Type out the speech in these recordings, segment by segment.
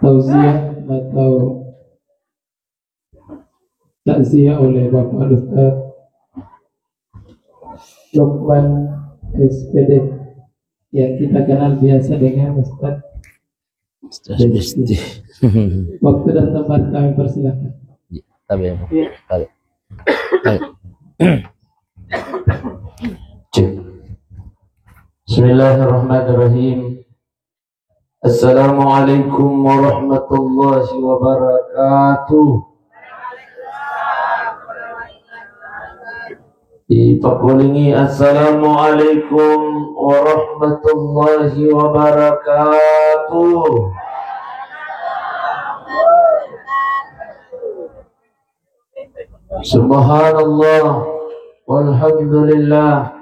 tausiah atau takziah oleh Bapak Ustaz Lukman SPD yang kita kenal biasa dengan Ustaz Besti. Waktu dan tempat kami persilakan. Bismillahirrahmanirrahim. Assalamualaikum warahmatullahi wabarakatuh. Ipakulingi assalamualaikum warahmatullahi wabarakatuh. Subhanallah walhamdulillah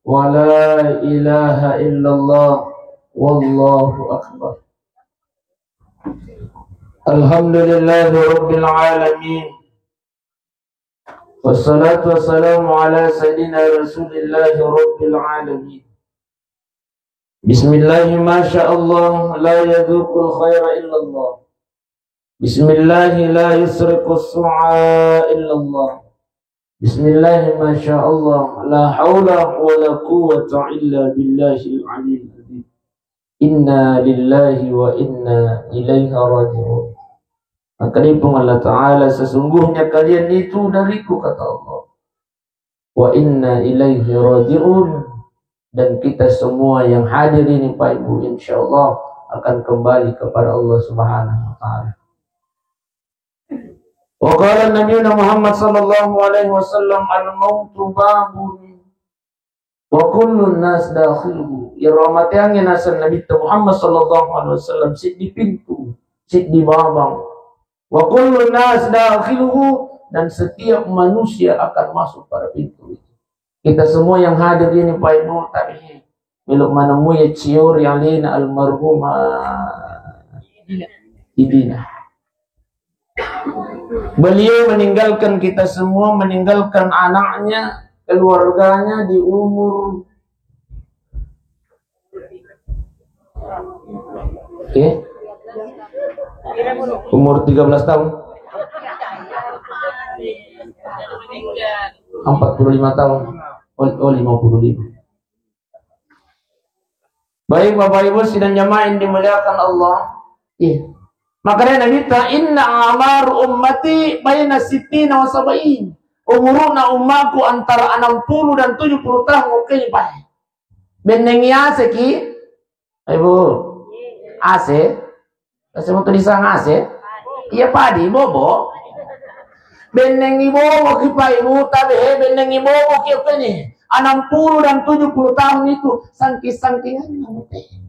wa la ilaha illallah wallahu akbar. Alhamdulillahi rabbil alamin. Wassalatu wassalamu ala sayyidina rasulillahi rabbil alamin. Bismillahi masyaallah la yadhuqul khaira illallah. Bismillahi la yusriqu su'a illallah. Bismillahi masyaallah la hawla wa la quwwata illa billahil aliyyil azim. Inna lillahi wa inna ilaihi raji'un. Maka pun Allah Ta'ala, sesungguhnya kalian itu dariku, kata Allah. Wa inna ilaihi raji'un. Dan kita semua yang hadir ini Pak Ibu insyaallah akan kembali kepada Allah Subhanahu wa Ta'ala. Wa qala Nabi Muhammad sallallahu alaihi wasallam al-mautu babun wa kullu nas dakhiluhu. Ya rahmatnya nasan Nabi Muhammad sallallahu alaihi wasallam sid di pintu, sid di babang. Wa kullu nas dakhiluhu, dan setiap manusia akan masuk pada pintu itu. Kita semua yang hadir ini Pak Ibu tapi belum menemui ciur yang lain almarhumah Ibina. Beliau meninggalkan kita semua, meninggalkan anaknya, keluarganya di umur umur 13 tahun, 45 tahun, 55. Baik Bapak Ibu sidang jamaah yang dimuliakan Allah. Makanya Nabi ta inna amar ummati baina sittina wa sab'in. Umuruna ummaku antara 60 dan 70 tahun. Oke, Pak. Benengi ase ki? Ibu. Ase? Ase mo tulisan ase? Iya padi bobo. Benengi bobo ki Pak Ibu, tapi benengi bobo ki apa ni? 60 dan 70 tahun itu sangki-sangkingan nanti.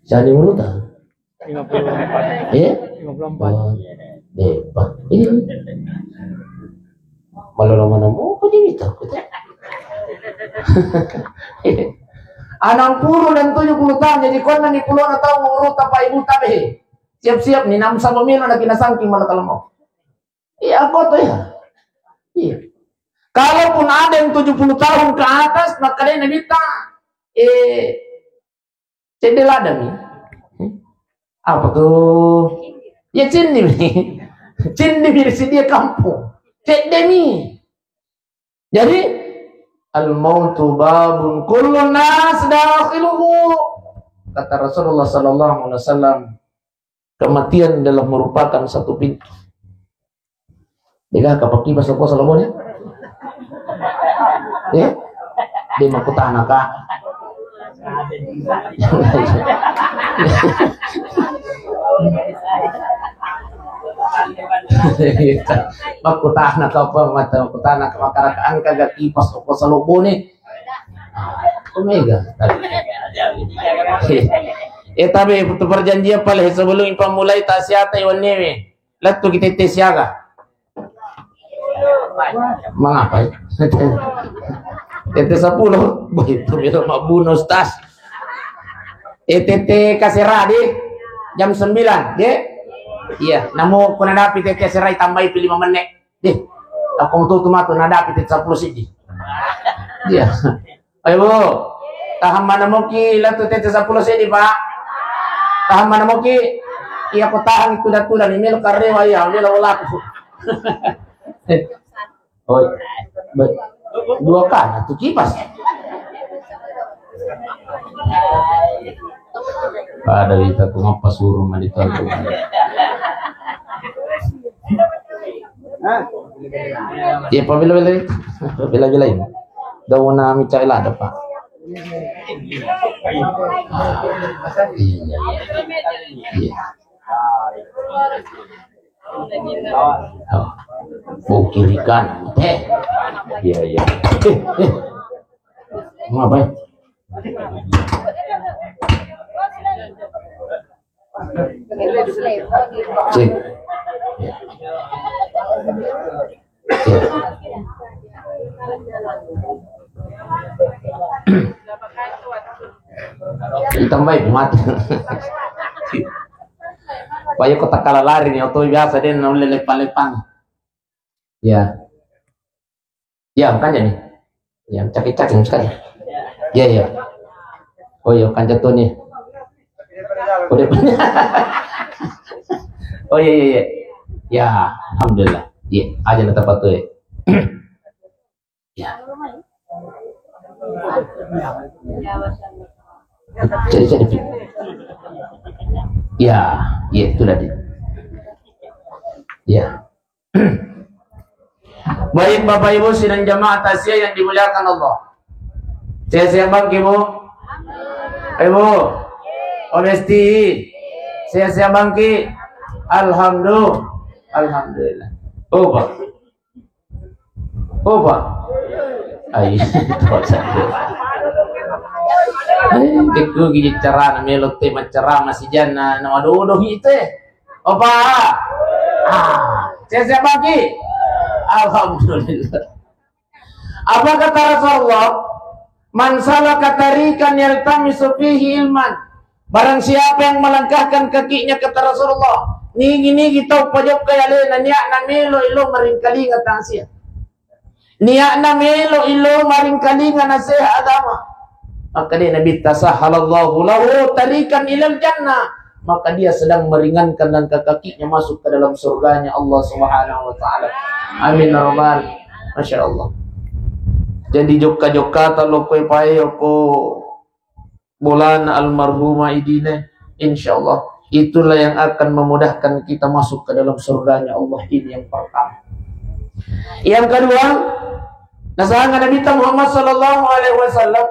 Jadi menurut 54. 54. Depan. Ini. Malah mana mau kau dimita aku tak. 60 dan 70 tahun jadi kau nanti puluhan tahun ngurut apa ibu tabe. Siap-siap nih 6 sama mil nak kena sangking malah kalau mau. Iya apa tuh ya? Iya. Kalaupun ada yang 70 tahun ke atas maka dia nabi tak cedela nih. Apa tuh? Ya cindi nih. Cindi birsi dia kampung. Cek demi. Jadi al-mautu babun kullu nas dakhiluhu. Kata Rasulullah sallallahu alaihi wasallam, kematian adalah merupakan satu pintu. Dia kapag kipas ako sa labo niya. Di makutana ka. Makutana ka pa mata, makutana ka makarakaan ka gakipas ako sa labo ni. Omega. Tapi perjanjian pala sebelum ipamulay tasyata iwan neme. Lato kita tesyaga. Mengapa? Tete 10, begitu biar mabunus tas. Tete kasera di jam 9, deh. Iya, namu kuna dapat tete kasera tambah 5 menit. Deh. Aku tuh matu nadapi tete 10 sidi. Iya. Ayo, tahan mana mo ki latu tete 10 sidi, Pak. Tahan mana mo ki? Iya ko tahan itu datulan ini lo karewa ya, ini lo wala ko. Oh, dua kan itu kipas. Ada kita tuh ngapa suruh mandi tuh. Iya, bila ini. Daw na mi chay lada pa. Iya. Oh, kiri kan. Iya. Ngapain? Cek. Tambah mati. Payo ko takalalarin yung to biasa din na lelepan-lepan. Ya. Ya, makanya nih. Ya, cakik-cakik sekali. Ya. Oh iya, kan jatuh nih. Oh iya. Ya, alhamdulillah. Iya, aja na tepat tuh ya. Ya. Jadi. Ya, itu tadi. Ya. Baik Bapak Ibu sidang jamaah tasya yang dimuliakan Allah. Saya Bang Ibu. Ibu. Honesti. Saya Bang Ki. Alhamdulillah. Oh Pak. Ay, Iku gigi cerah melot teh cerah masih jana na waduh itu. Opa. Saya bagi. Alhamdulillah. Apa kata Rasulullah? Man salaka tariqan yaltamisu fihi ilman. Barang siapa yang melangkahkan kakinya kata Rasulullah, nigi kita pojok kaya le niak na melo ilo maringkali ngatansia. Niak na melo ilo maringkali nganasih agama. Maka dia Nabi tasahalallahu lahu tariqan ilal jannah. Maka dia sedang meringankan langkah kakinya masuk ke dalam surganya Allah Subhanahu wa taala. Amin ya rabbal. Masya Allah. Jadi joka talo koy payo ko bulan almarhumah idine, insyaallah itulah yang akan memudahkan kita masuk ke dalam surganya Allah. Ini yang pertama. Yang kedua, nasahan Nabi Muhammad sallallahu alaihi wasallam,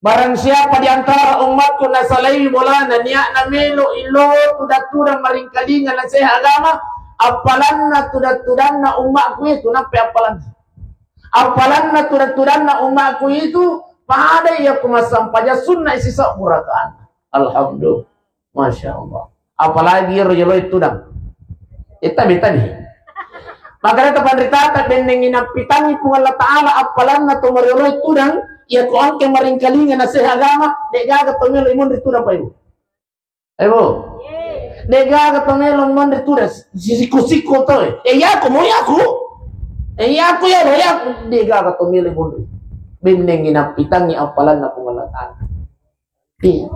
barang siapa di antara umatku nasalai bolana niak na melo ilo tudat maringkalingan na saya agama, apalanna tudat-tudanna umatku itu nape apalanna tudat-tudanna umatku itu pada ya kumasampaja sunnah sisa murakaan. Alhamdulillah. Masya Allah. Apalagi rojolo itu dang. Tadi. Makanya tepan ritata bendengin apitangi pung Allah Ta'ala apalanna tumarolo itu dang. Ya ko ang maringkalingan na sa agama, gaga pamelo imon rito na pa ibo. Ibo. Gaga pamelo imon rito na siko to eh. Yako mo yako. Yako ya gaga pamelo imon rito. Bindeng ginapitan ni apalan na pungalatan.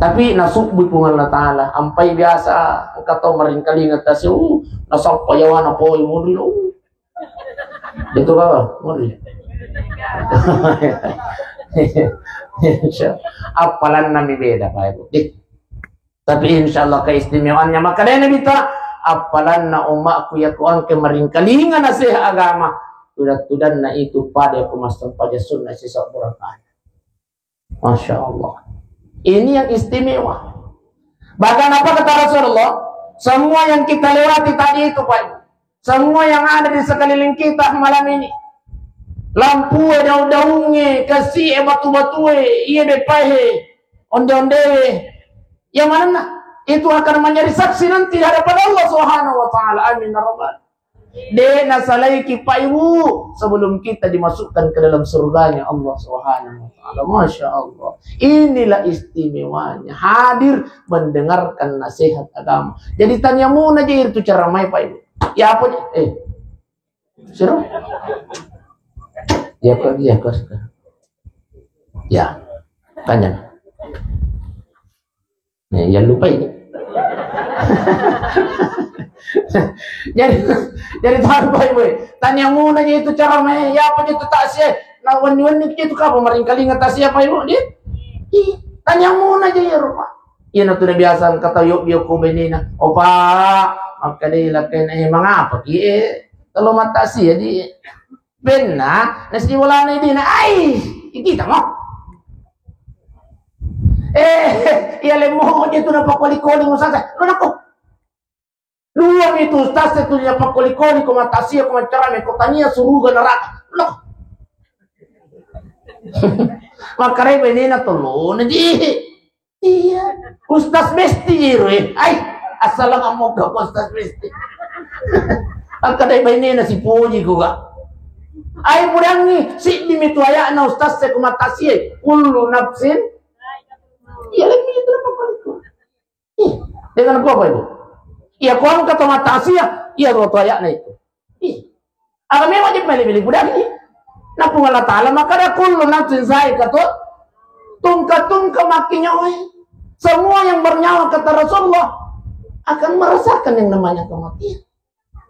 Tapi nasukboy pungal Ta'ala. Ampay biasa ang kataw maringkalingan ta siya. Nasampayawan na po imon rito. Dito ka mo rito. Apalan nami beda Pak Ibu. Tapi insyaallah keistimewaannya maka dia minta apalan na umatku ya kuan ke maringkalingan na sa agama tudan na itu pada aku masang pada sunnah sisa Quran. Masya Allah. Ini yang istimewa. Bahkan apa kata Rasulullah? Semua yang kita lewati tadi itu Pak Ibu, semua yang ada di sekeliling kita malam ini, lampu daun-daunnya, kasih batu-batu, iya bepahe, onde-onde, yang mana itu akan menjadi saksi nanti di hadapan Allah Subhanahu wa taala. Amin ya rabbal. De nasalai Pak Ibu sebelum kita dimasukkan ke dalam surganya Allah Subhanahu wa taala. Masya Allah. Inilah istimewanya hadir mendengarkan nasihat agama. Jadi tanya mau aja itu cara mai Pak Ibu. Ya apa suruh ya tanya ya lupa ini jadi tahu boy. Tanya muna aja itu cara main. Ya apa itu tasya? Nah wani itu kapan maring kali ngatasi apa ibu dia? Tanya muna aja ya rumah. Iya na tuh biasa kata yuk ko benina. Opa, makadila ken mangapa ki kalau matasi ya di benna nasi wala na di na ay ikita mo. Iya lemo dia tuh dapat koli-koli mo sasa. Lo nako. Luang itu ustaz itu dia dapat koli-koli ko matasi ko macarame ko tania suruga neraka. Lo. Makare benina tolo na di. Iya, Ustaz Besti ire. Ay, asal lang mo ka Ustaz Besti. Ang kaday benina si Puji ko ga. Ay pudang ni si dimituaya na Ustaz sa kumatasi. Kullu nafsin. Iya lagi itu apa ko. Dengan apa itu? Iya ko ang katamatasi iya tuaya na itu. Aga may wajib pili-pili pudang ni. Napungal ta'ala makada kullu nafsin sai kato. Tungka-tungka makinya semua yang bernyawa kata Rasulullah akan merasakan yang namanya kematian.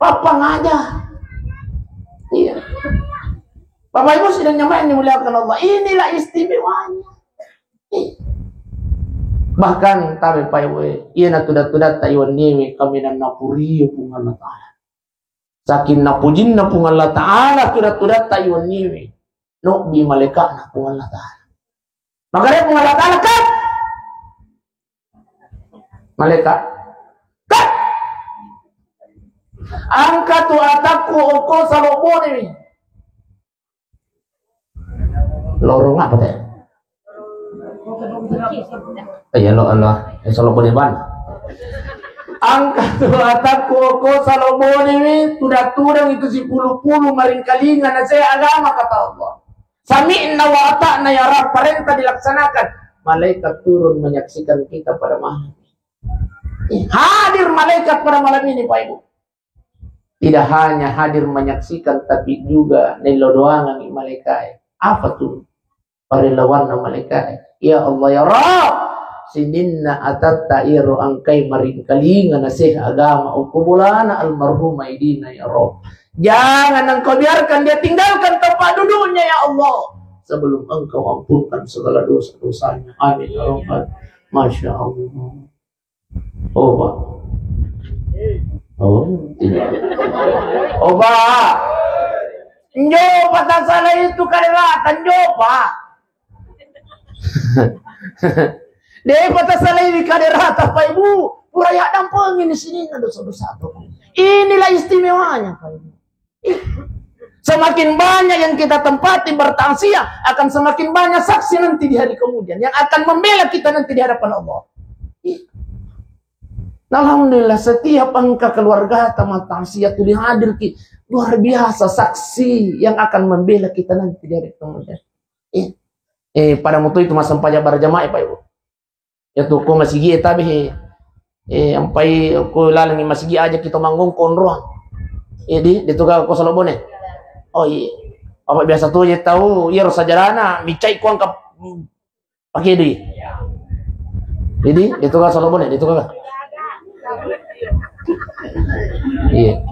Papa ngada. Iya. Bapak Ibu sedang nyamain dimuliakan Allah. Inilah istimewanya. Bahkan tabe Pak Ibu, iya na tudat-tudat tayuan niwi kami na napuriyo pung Allah Ta'ala. Sakin napujin na pung Allah Ta'ala tudat-tudat tayuan niwi. No bi malaikat na pung Allah Ta'ala. Makanya pung Allah Ta'ala kat. Malaikat kat. Angkat tu ataku oko salobone. Lorong apa teh? Ya Allah, salobone ban. Angkat tu ataku oko salobone tudak-tudang itu si puluh-puluh maring kalingan na saya agama kata Allah. Sami'na wa ata'na ya Rabb, perintah dilaksanakan. Malaikat turun menyaksikan kita pada malam. Hadir malaikat pada malam ini Pak Ibu. Tidak hanya hadir menyaksikan tapi juga nilodoangan malaikat. Apa tuh? Parilawan malaikat. Ya Allah ya Rabb, sininna atatta iru angkai maring kalingan nasih agama ukubulana almarhum aidina ya Rabb. Jangan engkau biarkan dia tinggalkan tempat duduknya ya Allah sebelum engkau ampunkan segala dosa-dosanya. Amin ya Rabbal. Masya Allah. Oh Pak. Oh tidak. Oh Pak. Njo patah salah itu kaderatan njo Pak. Dia patah salah ini kaderatan Pak Ibu. Puraya dampengin di sini ada dosa-dosa. Inilah istimewanya Pak Ibu. Semakin banyak yang kita tempati bertausiah, akan semakin banyak saksi nanti di hari kemudian yang akan membela kita nanti di hadapan Allah. Alhamdulillah setiap angka keluarga tamat tausiah itu dihadir luar biasa saksi yang akan membela kita nanti di hari kemudian. Pada waktu itu masam pajak berjamaah Pak Ibu. Ya tuh ko masih gitu tapi ampai ko lalang masih gitu aja kita manggung konroh. Di tukar ko salobone. Oh iya. Apa biasa tuh ya tahu ya sajarana micai ko angka pakai di. Jadi di tukar salobone, di tukar. Iya.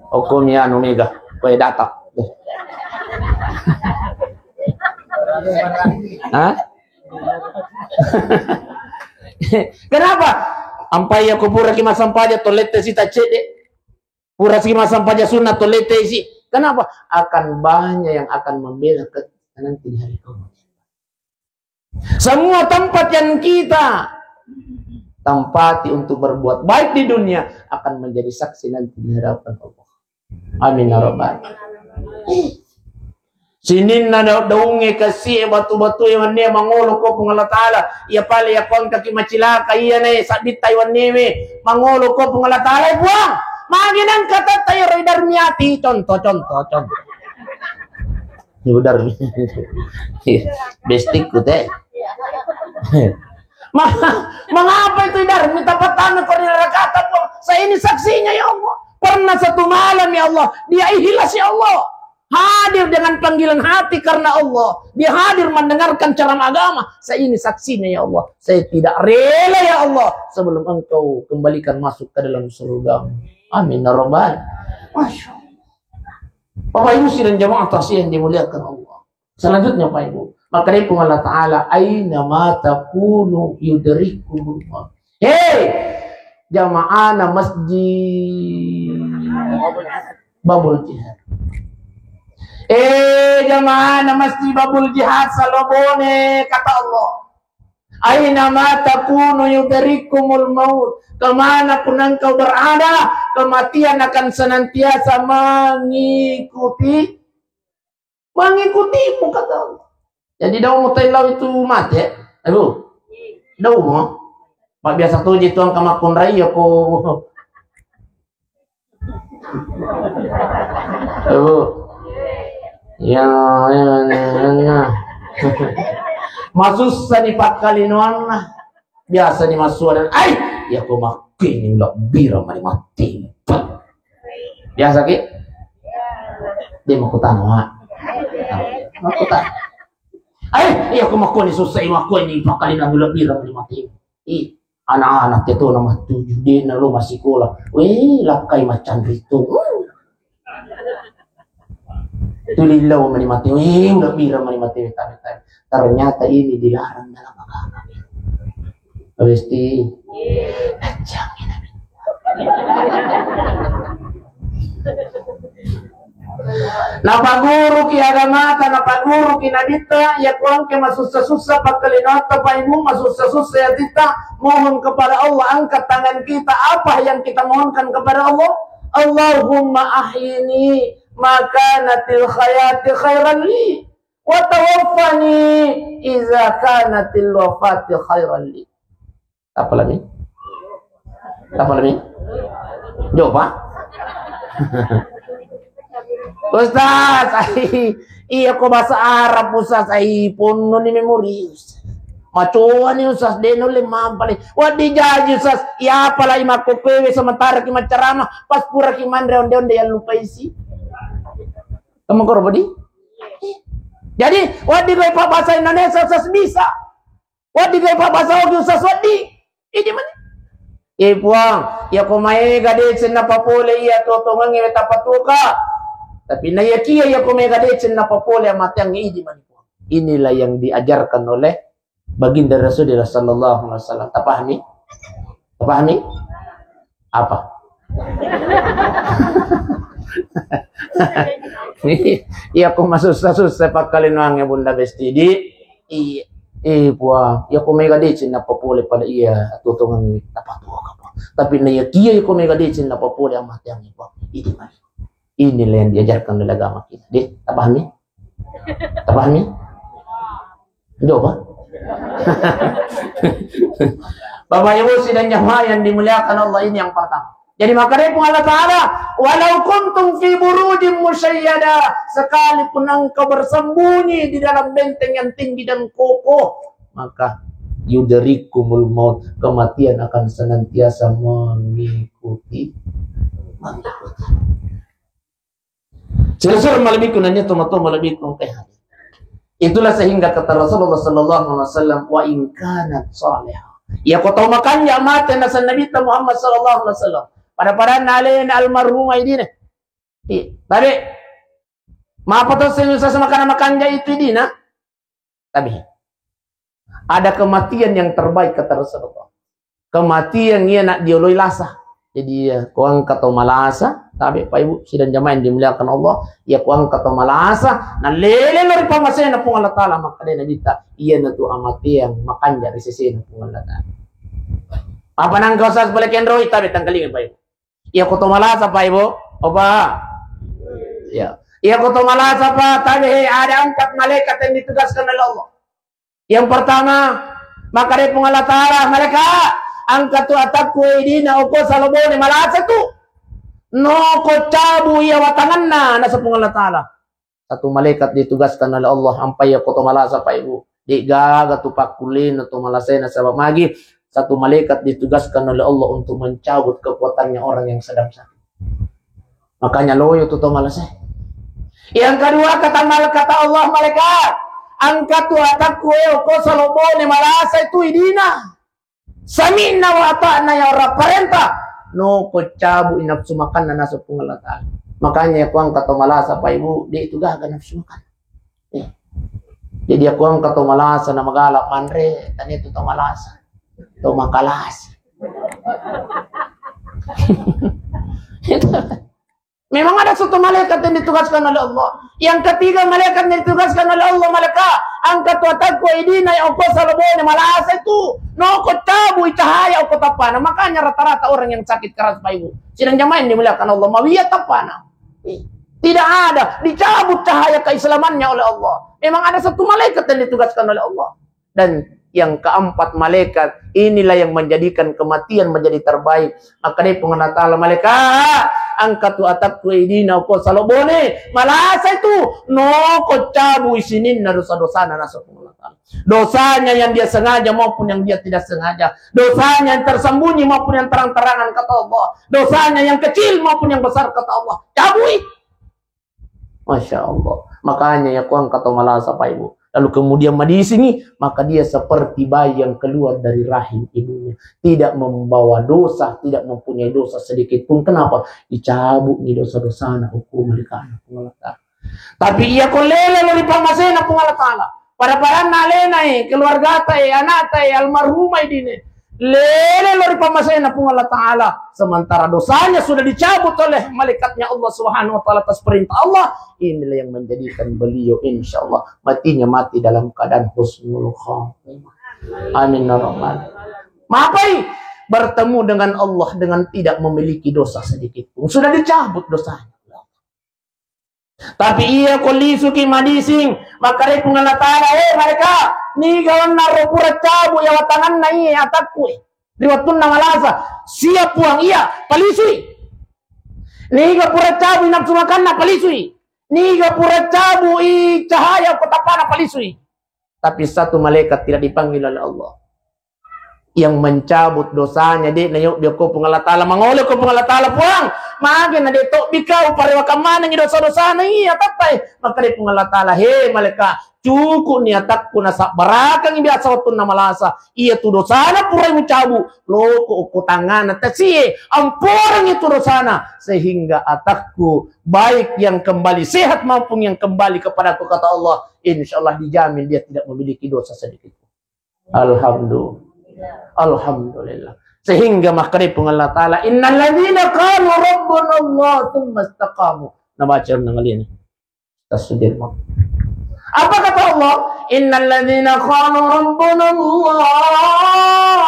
Hukum ya omega, kue data. Hah? Kenapa? Ampai aku pura ki masampaja tolete si tacede. Pura si masampaja sunat tolete si. Kenapa? Akan banyak yang akan membela nanti di hari kemudian. Semua tempat yang kita tempati untuk berbuat baik di dunia akan menjadi saksi nanti di hadapan Allah. Amin ya rabbal alamin. Sinin na daunge kasi batu-batu yang ne mangolo ko pung Allah Taala. Ya pale ya kon kaki macilaka iya ne sabit Taiwan neme mangolo ko pung Allah Taala buang. Maginan kata tayo darmiati contoh. Yudar. Bestik ku teh. Mengapa itu dar? Minta petana kau kata saya ini saksinya ya Allah. Pernah satu malam ya Allah dia ikhlas ya Allah. hadir dengan panggilan hati karena Allah. Dia hadir mendengarkan ceramah agama. Saya ini saksinya ya Allah. Saya tidak rela ya Allah sebelum engkau kembalikan masuk ke dalam surga. Amin ya rabbal. Masya Allah. Bapak Ibu sidang jamaah tasih yang dimuliakan Allah. Selanjutnya Pak Ibu. Maka dari Allah Ta'ala, aina ma takunu yudrikumul maut. Hei, jamaah masjid Babul Jihad. Jamaah masjid Babul Jihad Salobone, kata Allah. Aina ma takunu yudrikumul maut. Kemanapun engkau berada, kematian akan senantiasa mengikutimu, kata Allah. Jadi daun mutailau itu mati, aduh, daun, pak biasa tuh jadi tuang kamakun raya ko, aduh, ya, masuk sani pak kali nuan lah, biasa ni masuk dan, ya ko makin nggak bira mati, biasa ki, dia mau kutana, mau kutana. Iya aku makuha ni susah makuha ni pakali na hula birang ni mati. Anak-anak itu nama 7 din na lo masih sekolah. Lakay macan rito. Tulilaw man mati. Hula birang man mati. Ternyata ini dilarang dalam agama. Pasti. Jangan. Napaguru ki agamata, napaguru ki nadita, ya kuang ke masusah-susah pagkalinata pa imu, masusah-susah ya dita, mohon kepada Allah, angkat tangan kita, apa yang kita mohonkan kepada Allah? Allahumma ahyini makanatil khayati khairan li, wa tawaffani iza kanatil wafati khairan li. Apa lagi? Apa lagi? Jawab Pak. Ustaz, iya ko bahasa Arab Ustaz, pun ni memori Ustaz. Macuan ni Ustaz, deno limang pali. Wadi jaji Ustaz, iya pala ima ko pewe sementara ki macarama, pas pura ki mandre onde-onde yang lupa isi. Kamu korban di? Jadi, wadi gue pak bahasa Indonesia Ustaz bisa. Wadi gue pak bahasa Ogi Ustaz wadi. Ini mana? Puang, ya ko mae gade senna papole iya totongan ngewe tapatuka. Tapi nayakia ya kumegade na papole matang idi man. Inilah yang diajarkan oleh baginda Rasulullah sallallahu alaihi wasallam. Tapahami? Tapahami? Apa? Iya ko masusah-susah pagkalinwange bunda besti di puang. Ya kumegade na papole pada iya tutungan tapatuka po. Tapi nayakia ya kumegade na papole matang idi man. Inilah yang diajarkan oleh agama kita. Tak pahami? Tak pahami? Jawab. Bapak Ibu sidang jamaah yang dimuliakan Allah, ini yang pertama. Jadi maka dari Allah Ta'ala, walau kuntum fi burujin musyayyada, sekalipun engkau bersembunyi di dalam benteng yang tinggi dan kokoh, maka yudrikumul maut, kematian akan senantiasa mengikuti. Selesai malam itu nanya tomato malam itu teh. Itulah sehingga kata Rasulullah sallallahu alaihi wasallam, wa in kanat salihah. Ya kau tahu makan ya mate nasan Nabi Muhammad sallallahu alaihi wasallam. Pada nalin almarhum ini. Tapi maapa to sa makan itu dina. Tapi ada kematian yang terbaik kata Rasulullah. Kematian ia nak dioloi lasa. Jadi ya kuang kata malasa, tapi Pak Ibu sidang jamaah yang dimuliakan Allah, ya kuang kata malasa, na lele lori pamasay na pong Allah Ta'ala, maka din nabita, iya na to amati yang makan dari sisi na pong Allah Ta'ala. Apa nang kausas balik yang roh, tapi tanggalingin Pak Ibu. Iya ko to malasa Pak Ibu, opa. Ya. Iya ko to malasa pa, tapi ada 4 malaikat yang ditugaskan oleh Allah. Yang pertama, maka din pong Allah Ta'ala, malaikat angkat tu atakku idina uko salobone malasa tu no ko cabu iya watanganna na sa Allah Ta'ala. Satu malaikat ditugaskan oleh Allah ampai ko to malasa pa Ibu di gaga tu pakulin to malasay na sabab magi. Satu malaikat ditugaskan oleh Allah untuk mencabut kekuatannya orang yang sedang sakit. Makanya loyo tu to malasay. Yang kedua kata Allah malaikat, angkat atakku ko salobone malasa itu idina. Samina wa ata'na ya ora perintah. No ko cabu nafsu makan na nasa pungalata. Makanya aku angkat malasa pa ibu, dia itu gaga nafsu makan. Jadi aku angkat malasa na magalak manre, tani itu malasa. To makalas. Memang ada satu malaikat yang ditugaskan oleh Allah. Yang ketiga malaikat yang ditugaskan oleh Allah, malaikat angkat watakku idina ya uko salobone malasa itu no ko tabu cahaya uko tapana. Makanya rata-rata orang yang sakit keras Pak Ibu sidang jamaah yang dimuliakan Allah mawiyat tapana. Tidak ada, dicabut cahaya keislamannya oleh Allah. Memang ada satu malaikat yang ditugaskan oleh Allah. Dan yang keempat malaikat, inilah yang menjadikan kematian menjadi terbaik. Maka dia pengenal ta'ala malaikat, angkat tu atakku idina ko salobone malasa itu no ko cabu isinin na dosa-dosa na nasa pengenal ta'ala. Dosanya yang dia sengaja maupun yang dia tidak sengaja. Dosanya yang tersembunyi maupun yang terang-terangan kata Allah. Dosanya yang kecil maupun yang besar kata Allah. Cabui. Masya Allah. Makanya ya kuang kata malasa Pak Ibu. Lalu kemudian di sini, maka dia seperti bayi yang keluar dari rahim ibunya. Tidak membawa dosa, tidak mempunyai dosa sedikit pun. Kenapa? Dicabut nih dosa-dosa na hukum mereka. Tapi ia kolele lo di pamasena pungalatala. Para nalena keluarga anak almarhumah ini. Lele lo di pamasena pungalatala. Sementara dosanya sudah dicabut oleh malaikatnya Allah Subhanahu wa taala atas perintah Allah. Inilah yang menjadikan beliau insyaallah matinya mati dalam keadaan husnul khatimah. Amin ya rabbal. Mapai bertemu dengan Allah dengan tidak memiliki dosa sedikit pun. Sudah dicabut dosanya. Tapi ia kolisuki madising maka dia pungalatala mereka ni kawan naro pura cabu ya watangan na atakku. Liwatun na malasa siap puang iya palisui. Ni ka pura cabu nafsu makan na palisui. Ni ka pura cabu cahaya kotapana palisui. Tapi satu malaikat tidak dipanggil oleh Allah yang mencabut dosanya dia nayok dia ko pungalatala mangoleh ko pungalatala puang maage na deto bikaw parewa kamana ngi dosa-dosa na iya tatay maka dia pungalatala he malaikat cukup ni atakku na sa barakang ibiasa watun na malasa iya tu dosana pura mu cabu loko ko tangan tasiye ampurang itu dosana sehingga atakku baik yang kembali sehat maupun yang kembali kepadaku kata Allah insyaallah dijamin dia tidak memiliki dosa sedikit. Alhamdulillah. Sehingga maka dia Allah Ta'ala innal ladzina qalu rabbuna Allah tsumma istaqamu. Nabaca ng ngalian. Tasdir mo. Apa kata Allah? Innal ladzina qalu rabbuna Allah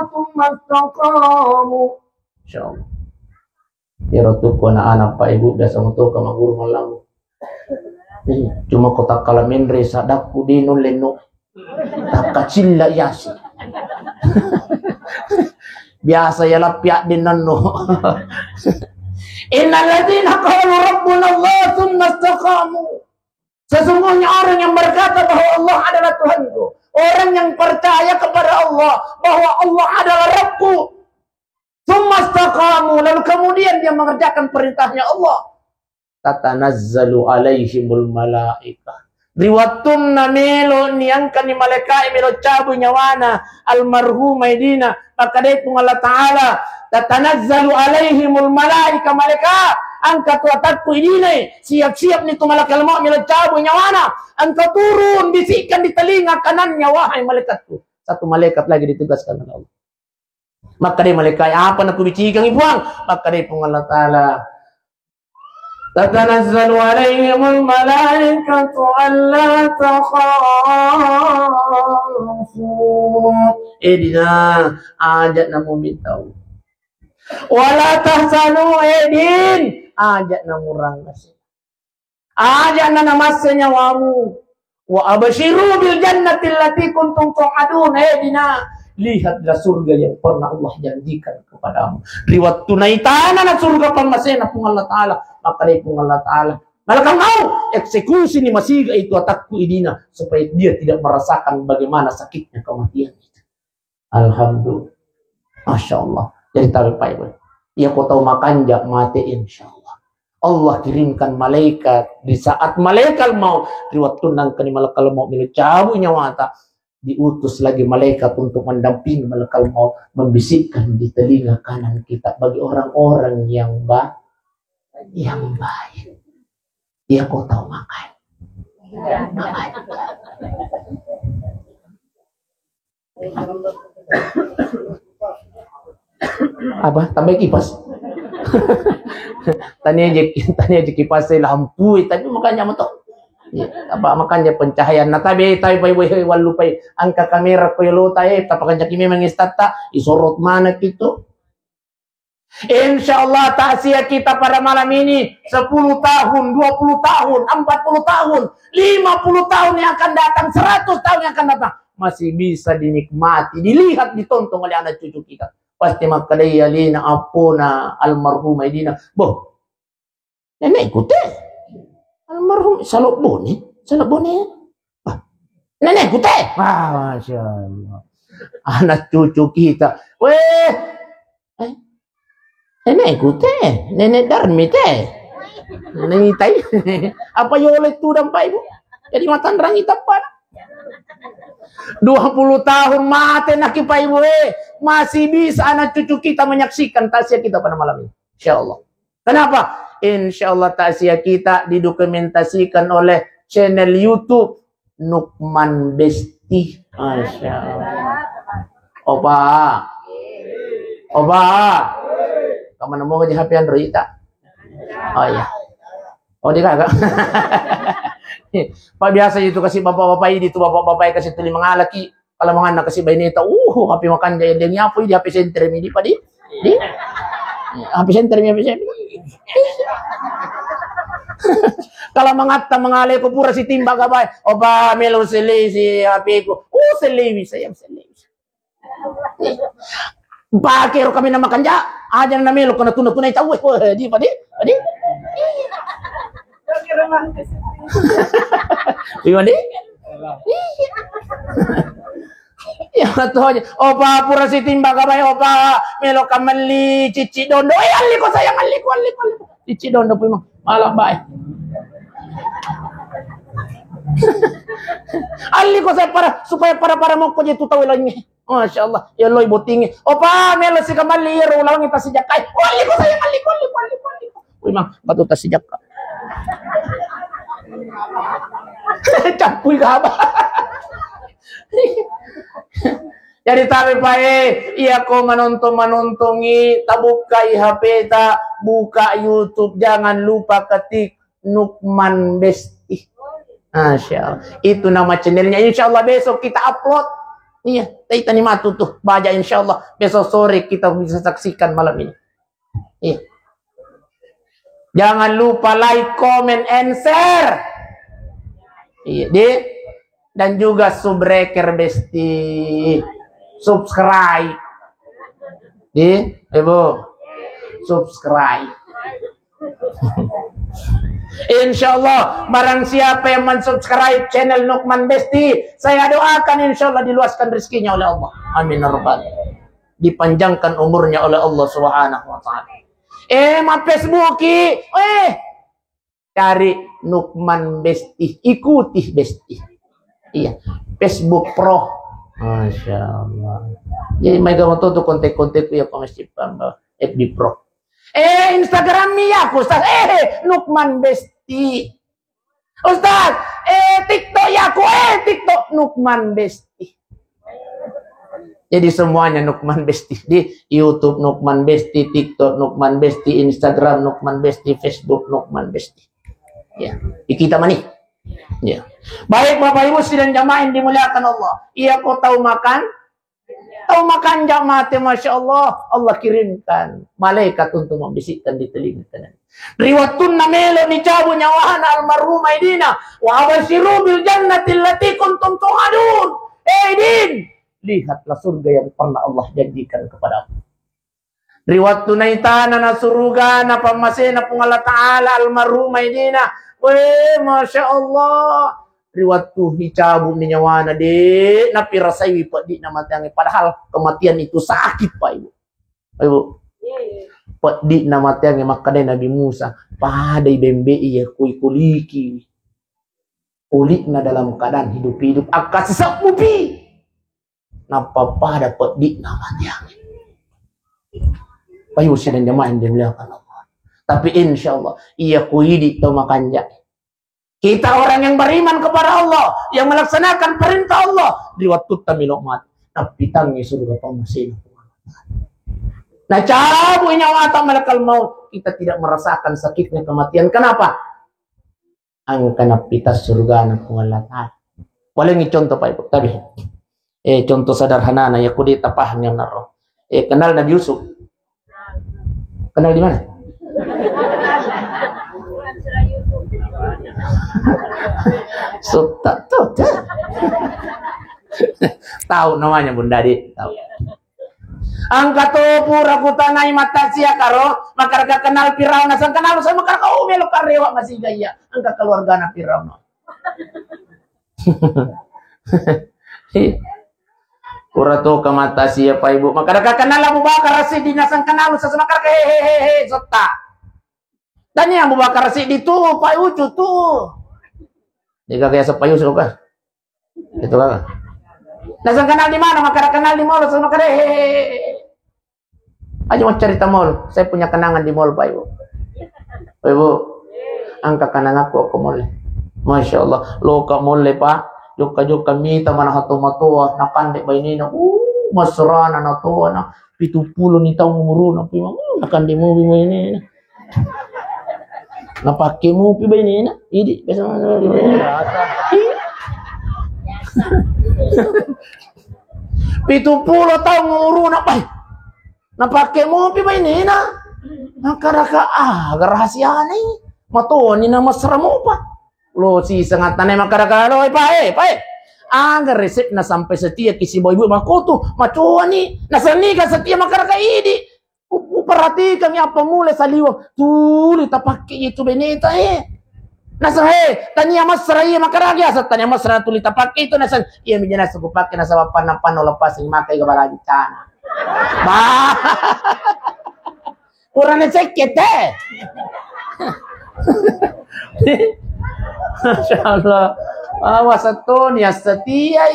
tsumma istaqamu. Insyaallah. Irotu ko na anak Pak Ibu biasa mo to ka maguro malang. Cuma kotak kalamin re sadakku dinun leno. Takacilla yasi. Biasa ya lapyak din nano. Innal ladzina qalu rabbuna Allah tsumma istaqamu. Sesungguhnya orang yang berkata bahwa Allah adalah Tuhanku, orang yang percaya kepada Allah bahwa Allah adalah Rabbku, tsumma istaqamu, lalu kemudian dia mengerjakan perintahnya Allah, tatanazzalu alaihimul malaikah. Riwatun namelo niangkan ni malaikat melo cabu nyawana almarhumah idina maka dia pun Allah Ta'ala tatanazzalu alaihimul malaika malaikat angkat watakku idina siap-siap ni tu malaikat mau melo cabu nyawana angkat turun bisikkan di telinga kanannya wahai malaikatku. Satu malaikat lagi ditugaskan oleh Allah. Maka dia malaikat apa nak kubicikan ibuang maka dia pun Allah Ta'ala tatanazzalu alaihimul malaikatu alla takhafu. Edina ajat namu bintau. Wala tahzanu edin ajat namu rangas. Ajat na namasnya wamu. Wa abashiru bil jannati allati kuntum tu'adun edina. Lihatlah surga yang pernah Allah janjikan kepadamu. Riwat tunaitana na surga pamasena pung Allah Ta'ala. Maka dia pung Allah Ta'ala. Malakang mau eksekusi ni masiga itu atakku idina. Supaya dia tidak merasakan bagaimana sakitnya kematian itu. Alhamdulillah. Masya Allah. Jadi tabi Pak Ibu. Ia kau tahu makan jak mati insya Allah. Allah kirimkan malaikat di saat malaikat mau riwayat tunang kani malaikat mau milik cabut nyawa ta, diutus lagi malaikat untuk mendampingi malaikat mau membisikkan di telinga kanan kita bagi orang-orang yang baik. Ya kau tahu makan. Apa? Tambah kipas. Tanya aja kipas lampu, tapi makanya mo to. Ya, apa makanya pencahayaan na tabi tayo walu pay angka kamera ko yulo tayo tapakan kimi mangistata isorot mana gitu. Insyaallah takziah kita pada malam ini 10 tahun, 20 tahun, 40 tahun, 50 tahun yang akan datang, 100 tahun yang akan datang masih bisa dinikmati, dilihat, ditonton oleh anak cucu kita. Pasti makadaya lina apuna almarhum idina. Boh. Nenek ikut almarhum salok boni. Nenek ikut Masya Allah. Anak cucu kita. Nenek ikut nenek Darmi nenek tai. Apa yolet tu dampai ibu? Jadi matan rangi tapan. 20 tahun mati nak ibu masih bisa anak cucu kita menyaksikan takziah kita pada malam ini. Insyaallah. Kenapa? Insyaallah takziah kita didokumentasikan oleh channel YouTube Nukman Besti. Masya Allah. Opa. Kamu nemu di HP Android tak? Oh iya. Oh dia kagak. Pak biasa itu kasih bapak-bapak ini, itu bapak-bapak kasih teli mengalaki. Kalau menganak kasih bayi neta, HP makan dia nyapu di HP center ini Pak di HP center ini. Kalau mengata mengalih ko pura si timba gabay, oba melo seli si HP ko. Seli sayang seli. Bakir kami nama kanja, aja na melo ko na tunay tahu di Pak di. Gimana? Ya betul aja. Opa pura si timba kabay opa melo kamali cici dondo. Ali ko sayang ali ko. Cici dondo po mo. Malah bay. Ali ko saya supaya para mo ko jitu tahu lang ni. Masya Allah. Ya loy botingi. Opa melo si kamali ulang kita sejak kay. Ali ko sayang ali ko. Uy mang batuta sejak ka. Capuy ka ba? Jadi tabi iya ko manontongi tabuka HP ta, buka YouTube, jangan lupa ketik Nukman Besti. Masya Allah. Itu nama channelnya. Insya Allah besok kita upload. Iya, kita nih matu tuh baca insya Allah besok sore kita bisa saksikan malam ini. Iya. Jangan lupa like, comment, and share. Iya, dan juga subscriber Besti. Subscribe. Ibu. Subscribe. Insyaallah barang siapa yang mensubscribe channel Nukman Besti, saya doakan insyaallah diluaskan rezekinya oleh Allah. Amin ya rabbal alamin. Dipanjangkan umurnya oleh Allah Subhanahu wa taala. Ma Facebook cari Nukman Besti, ikuti Besti. Iya, Facebook Pro. Masya Allah. Jadi mereka mau tuh konten-konten ya pemesti FB Pro. Instagramnya Ustaz. Nukman Besti. Ustaz, TikTok ya aku TikTok Nukman Besti. Jadi semuanya Nukman Besti. Di YouTube Nukman Besti, TikTok Nukman Besti, Instagram Nukman Besti, Facebook Nukman Besti. Ya, di kita mani. Ya. Baik Bapak Ibu sidang jamaah yang dimuliakan Allah. Iya kau tahu makan? Tahu makan jamaah, Masya Allah. Allah kirimkan malaikat untuk membisikkan di telinga kanan. Riwatun namelo ni cabu nyawahan almarhum Aidina. Wa abashiru bil jannati allati kuntum tu'adun. Din. Lihatlah surga yang pernah Allah janjikan kepada aku. Riwat tunaitana na surga na pamasena pung Allah Ta'ala almarhum Aidina. Masya Allah. Riwat tu hicabu ni nyawana de na pirasai pa di na matiangi. Padahal kematian itu sakit Pak Ibu. Ibu. Pedi nama tiang makadai Nabi Musa. Padai bembe iya kui kuliki. Kulikna dalam keadaan hidup-hidup. Akas sepupi. Napa pada pedi nama tiang. Payu sidan jamaah yang dimuliakan Allah. Tapi insya Allah iya kuidi tau makanja. Kita orang yang beriman kepada Allah, yang melaksanakan perintah Allah, diwatut kami lokmat. Tapi tangi surga pamasin. Nah, cabut nyawa tak malakal maut, kita tidak merasakan sakitnya kematian. Kenapa? Angkana pita surga na pengalatan. Boleh ngi contoh Pak Ibu tadi. Contoh sederhana na ya kudi tapah yang naro. Kenal Nabi Yusuf? Kenal di mana? So, tahu tahu namanya Bunda Di tahu. Angka to pura kutanai mata sia karo makarga kenal Firaun asal kenal sama makarga melo karewa masih gaya angka keluarga na Firaun. Pura to ke mata sia Pak Ibu makarga kenal Abu Bakar As-Siddiq asal kenal sama makarga hehehe sota. Dan yang Abu Bakar As-Siddiq itu Pak Ucu tuh. Jika kayak sepayu suka. Itu kan. Nasang kenal di mana? Maka kenal di mall sama kare. Aja mau cerita mall. Saya punya kenangan di mall, Pak Ibu. Pak Ibu, angka kenangan aku ke mall. Masya Allah. Lo ke mall, Pak. Joka mita mana hatu matua. Nakandek bainina. Masrana na tua na. 70 ni taong umuruna. Nakandek mo bainina. Napake mo pi bainina. Idi. Biasa mana bainina. 70 tahun nguruna pa. Napake mo pi bainina. Nakaraka rahasia ni. Matuon ni na masra mo pa. Lo si sangat tanay makaraka lo pae. Agar resep na sampai setia kisi boy makoto macuan ni nasani ka setia makaraka idi. Perhatikan apa mulai saliwang tuli tapake itu beneta nasa tanya masra iya makaragi asat tanya masra tuli tapake itu nasa iya mijana sugupake nasa papan lepas yang makai gabalagi cana bah kurang ceket Masya Allah awas satu nih setia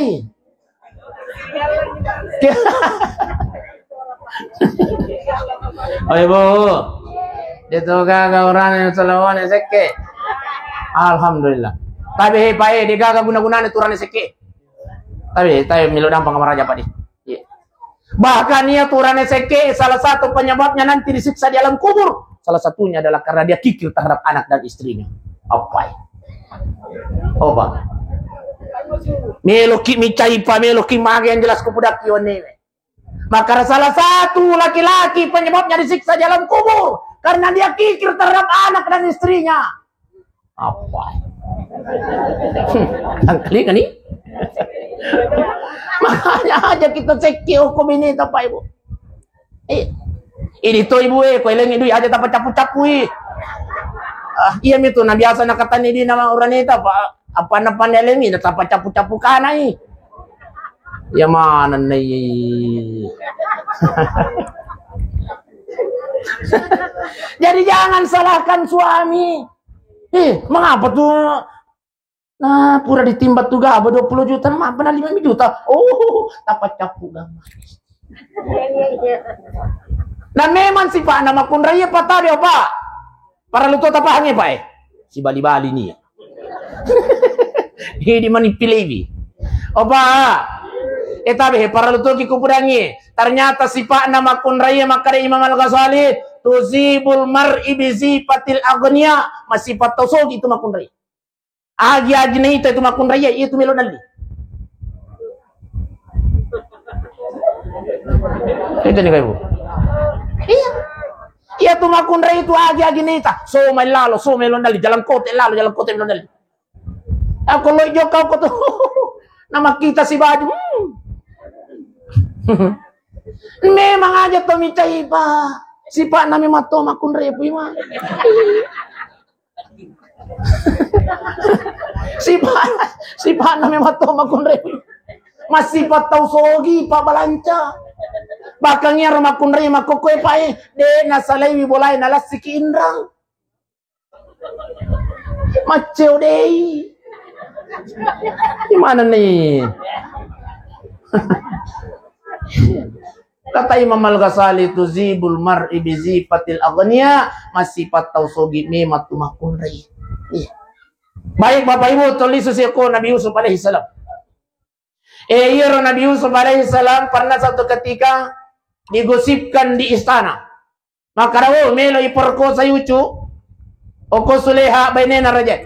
Oh Ibu, itu gagal orang yang selawan yang seke. Alhamdulillah. Tapi pae di gagal guna-guna itu orang yang seke. Tapi milu dampang kamar aja Pak di. Bahkan ia turane seke salah satu penyebabnya nanti disiksa di alam kubur. Salah satunya adalah karena dia kikir terhadap anak dan istrinya. Apa? Oh Pak. Meloki micaipa meloki mage yang jelas kupudak yone. Maka salah satu laki-laki penyebabnya disiksa di alam kubur karena dia kikir terhadap anak dan istrinya. Apa? Angkli kan nih? Makanya aja kita ceki hukum ini Pak Ibu. Ini tuh Ibu kau eleng itu aja tak capu-capu iya itu nah biasa nak kata ni di nama orang itu apa eleng ini tak capu-capu kanai. Ya mana nih? Jadi jangan salahkan suami. Mengapa tuh? Nah, pura ditimbat tuh gak 20 juta, mah benar 5 juta. Oh, dapat capu gambar. Dan memang si Pak nama kun raya Pak tadi Pak. Para luto tapahannya Pak si Bali-Bali nih. Ini manipulasi. Oh Pak. Tapi para lutuki kupudangi ternyata sifat nama kun raya maka Imam Al-Ghazali tuzibul mar'i bi sifatil aghnia masifat tosog itu makun raya agi itu makun raya itu melonali itu nih Ibu iya tuh makun raya itu agi nita so melalo so melonali jalan kote melonali aku lo jokau kau tuh nama kita si baju memang aja Tommy Caipa si Pak nami mato makun repu ima si Pak nami mato makun repu masih Pak tahu sogi Pak balanca Bakangnya rumah kunri makukoy pai de nasalay bolay nalas siki indrang. Maceo deh. Gimana nih? Kata Imam Al-Ghazali itu zibul mar'i bi zifatil aghniya masifat tausogi memat tumakunri. Iya. Baik Bapak Ibu, tulis usiaku Nabi Yusuf alaihi salam. Iya Nabi Yusuf alaihi salam pernah satu ketika digosipkan di istana. Maka rawo melo iperkosa yucu. Oko Suleha bainena raja.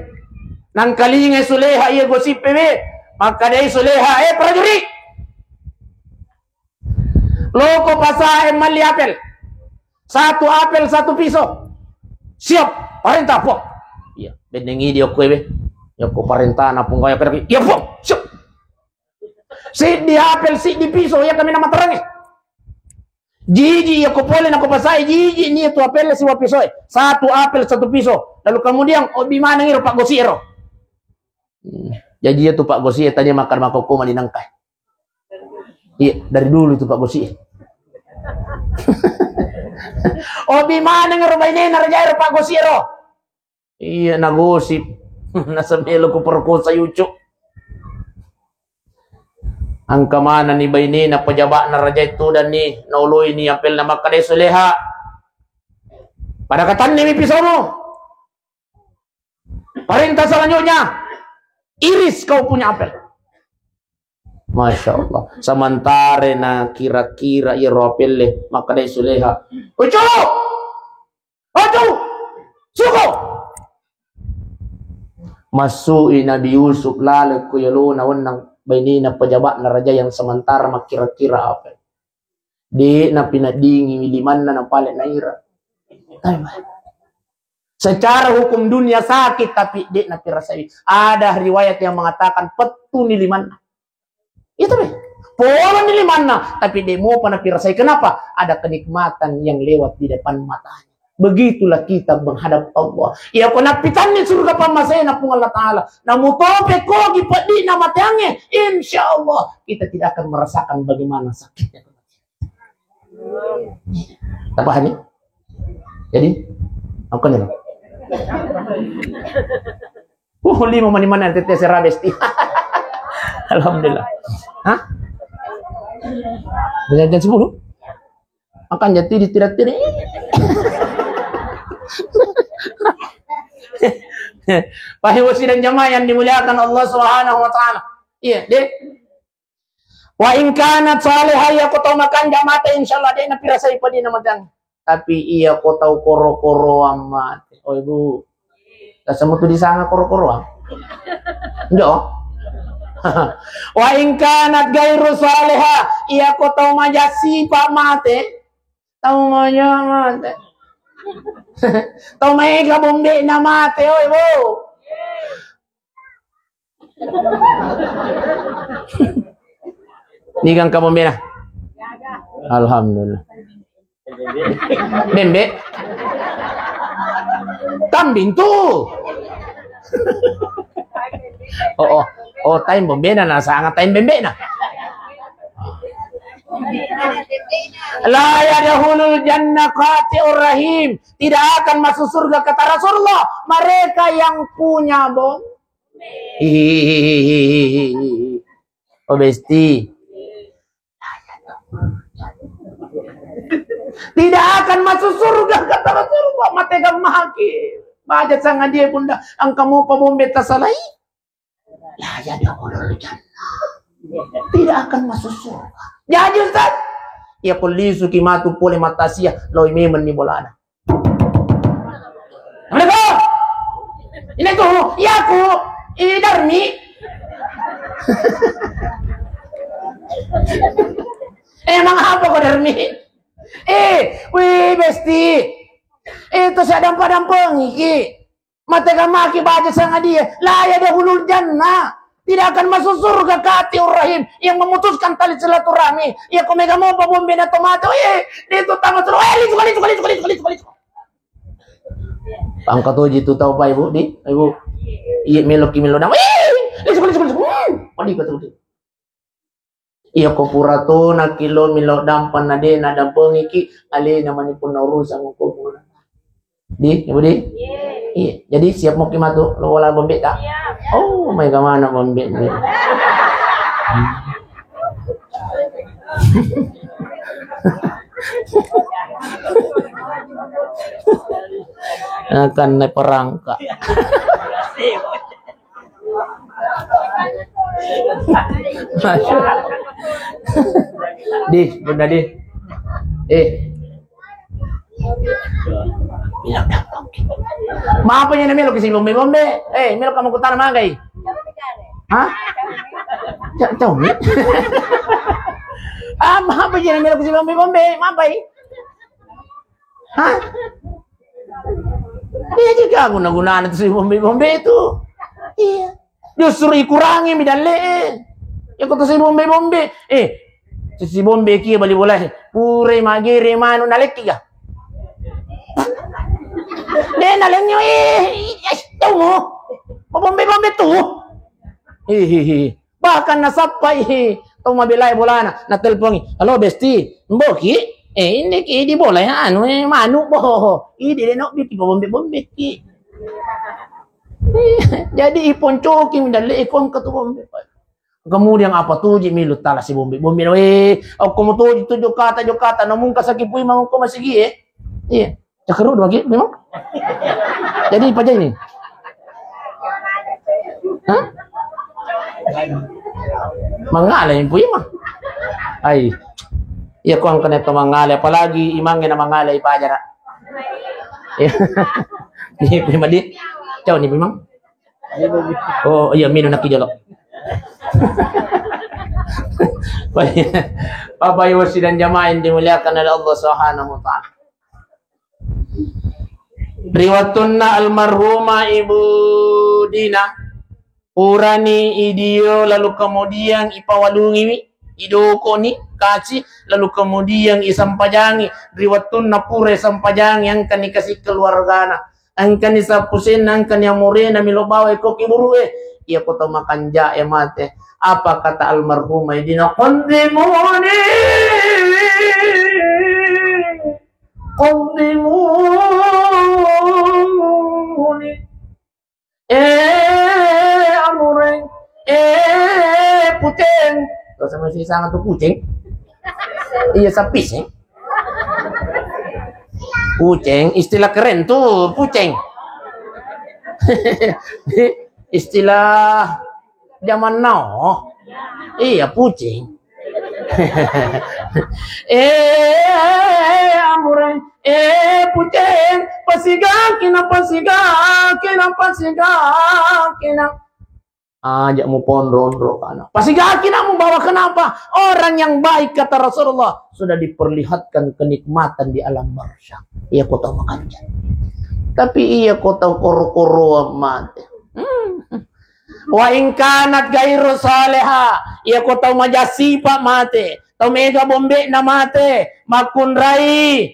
Nang kalinge Suleha iya gosip pewe. Maka dari Suleha prajurit. Loko pasahe mali apel. Satu apel, satu pisau. Siap, perintah po. Iya, bendengi dia kowe. Ya ko perintah na pung kaya pergi. Iya po, siap. Si di apel, si di pisau ya kami nama terangnya. Jiji ya ko pole na ko pasahe jiji ni tu apel si wa pisau. Satu apel, satu pisau. Lalu kemudian obi mana ngiro Pak Gosiro. Jadi itu Pak Gosiro tadi makan makoko malinangkai. Iya, dari dulu itu Pak Gosi. Obi mana ngerubah ini narjaya Pak Gosiro. Iya, nagosip. Nasamelo ko perkosa yucu. Angka mana ni baini na pejabat na raja itu dan ni nauluy ni apel na makadai Suleha. Pada katan ni pisau mo. Perintah selanjutnya. Iris kau punya apel. Masya Allah. Samantare na kira-kira iropele maka dari Suleha. Ucu! Ucu! Suko! Masui Nabi Yusuf lalu kuyalo na wanang baini na pejabat na raja yang sementara makira-kira apa. Di na pinadingi miliman na palet na ira. Secara hukum dunia sakit tapi di na pirasai. Ada riwayat yang mengatakan petu niliman. Itu deh. Pola nilai mana, tapi demo pada pirasai. Kenapa? Ada kenikmatan yang lewat di depan matanya. Begitulah kita menghadap Allah. Ya kena pitan ni surga pamasay na pung Allah Ta'ala. Namutope ko gipadi na matangnya. Insya Allah kita tidak akan merasakan bagaimana sakitnya. Apa ini? Jadi, apa nih? Lima mana tete serabesti. Alhamdulillah. Hah? Jam 10? Akan jadi tidak. Pak Ibu sidang jamaah yang dimuliakan Allah Subhanahu wa taala. Iya, Dek. Wa in kanat salihah ya ko tahu makan jamaah insyaallah dek na pirasay pa din naman. Tapi iya ko tahu koro-koro amat. Oh Ibu. Kasamo to di sana koro-koro. Ndio. Wa in kanat gairu salihah iya ko tahu majasi pa mate. Tahu mate. Tahu may kabumbi na mate oy Ibu. Ni kang kabumbi na. Alhamdulillah. Bembe. Kambing tuh. Oh, time bombe na sangat time bembe na. La yadkhulul jannah qati'ur rahim. Tidak akan masuk surga kata Rasulullah mereka yang punya bom. Oh besti. Tidak akan masuk surga kata Rasulullah mategang mahaki. Baca sangat dia bunda ang kamu pabombe tasalai. La yadkhulul jannah. Tidak akan masuk surga. Jadi Ustaz, ya polisu kimatu pole matasia loy memen ni bolana. Mereka, ini tuh, ya aku, ini Darmi. Emang apa kok Darmi? Wih besti, itu saya dampa-dampang iki. Mata gamaki baca sangat dia, la ya dahulul jannah. Tidak akan masuk surga katiur rahim yang memutuskan tali silaturahmi. Ya kau mega mau pabombe na tomato, itu tamat terus. Kali. Angkat tuh jitu tahu Pak Ibu di, Ibu. Iya melo nama. Kali. Padi kata tu. Iya ko purato na kilo milo dampan na din na dampeng iki ali naman ipon na urusan ko muna. Di, ibu di? Iya. Jadi siap mau kimatu lo wala bombe tak? Oh, may kamana bombe. Akan na perangka. Di, bunda di. Maapa niya na milo kasi bombe. Milo kamu kutana magay. Hah? Tahu ni? Maapa niya na milo kasi bombe. Maapay? Hah? Dia juga guna-gunaan itu si bombe itu. Iya. Justru ikurangi midale. Ya kata si bombe. Si bombe kia bali boleh. Pure magire manu naleki ga. Dia nalengnya tahu mo. Bombe tu. Bahkan nasapai tahu mabilay bola na telpon. Halo besti, mboki. Ini di bola ya manu boh. Ini no biki bombe ki. Jadi ipon coking dan lekon ke tu bombe. Kemudian apa tuh milu tala si bombe aku mau tujuh kata namun kasakipui mau ko masih iya cakaru dua memang jadi apa aja ini hah mangala yung puy mah ay iya ko ang kanito mangala apalagi imangin na mangala ipajara ni puy madi ciao ni puy mang oh iya mino nakijalo Bapak Ibu sidang jamaah yang dimuliakan oleh Allah Subhanahu wa taala. Riwatunna almarhuma Ibu Dina Purani idio lalu kemudian ipawalungi idoko ni kaci lalu kemudian isampajangi riwatunna pure sampajangi yang kan dikasih keluargana angkan isapusin angkan yang murena milobawa koki burue ia kota makan jae mate apa kata almarhumah Dina qadimuni amureng puceng terus sama si sangat tuh puceng iya sapis puceng istilah keren tuh puceng istilah zaman now iya pucing amore pucing pasigakin ajak mu pondro kana pasigakin mu bawa kenapa orang yang baik kata Rasulullah sudah diperlihatkan kenikmatan di alam barzakh iya kota makan tapi iya kota koro-koro mate wa in kanat gairu saleha ia ko tahu majasi pak mate tahu mega bombe na mate makun rai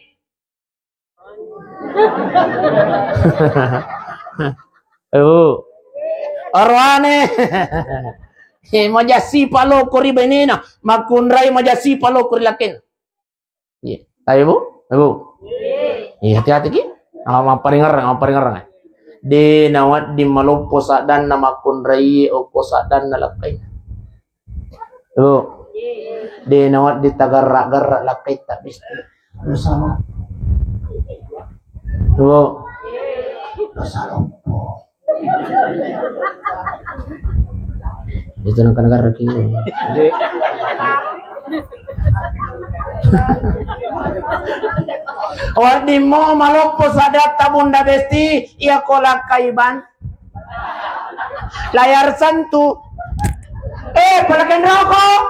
arwane majasi palo kori benina makun rai majasi palo kori lakin iya ayo bu iya hati-hati ki apa paringar de nawat di malumpo dan nama kunrai o kosa dan nalakai de nawat di tagarra lakai tak bisa bersama bersama itu nak negara kini Wadi mo malumpo sadata bunda besti ia kolak kaiban layar santu palakin rokok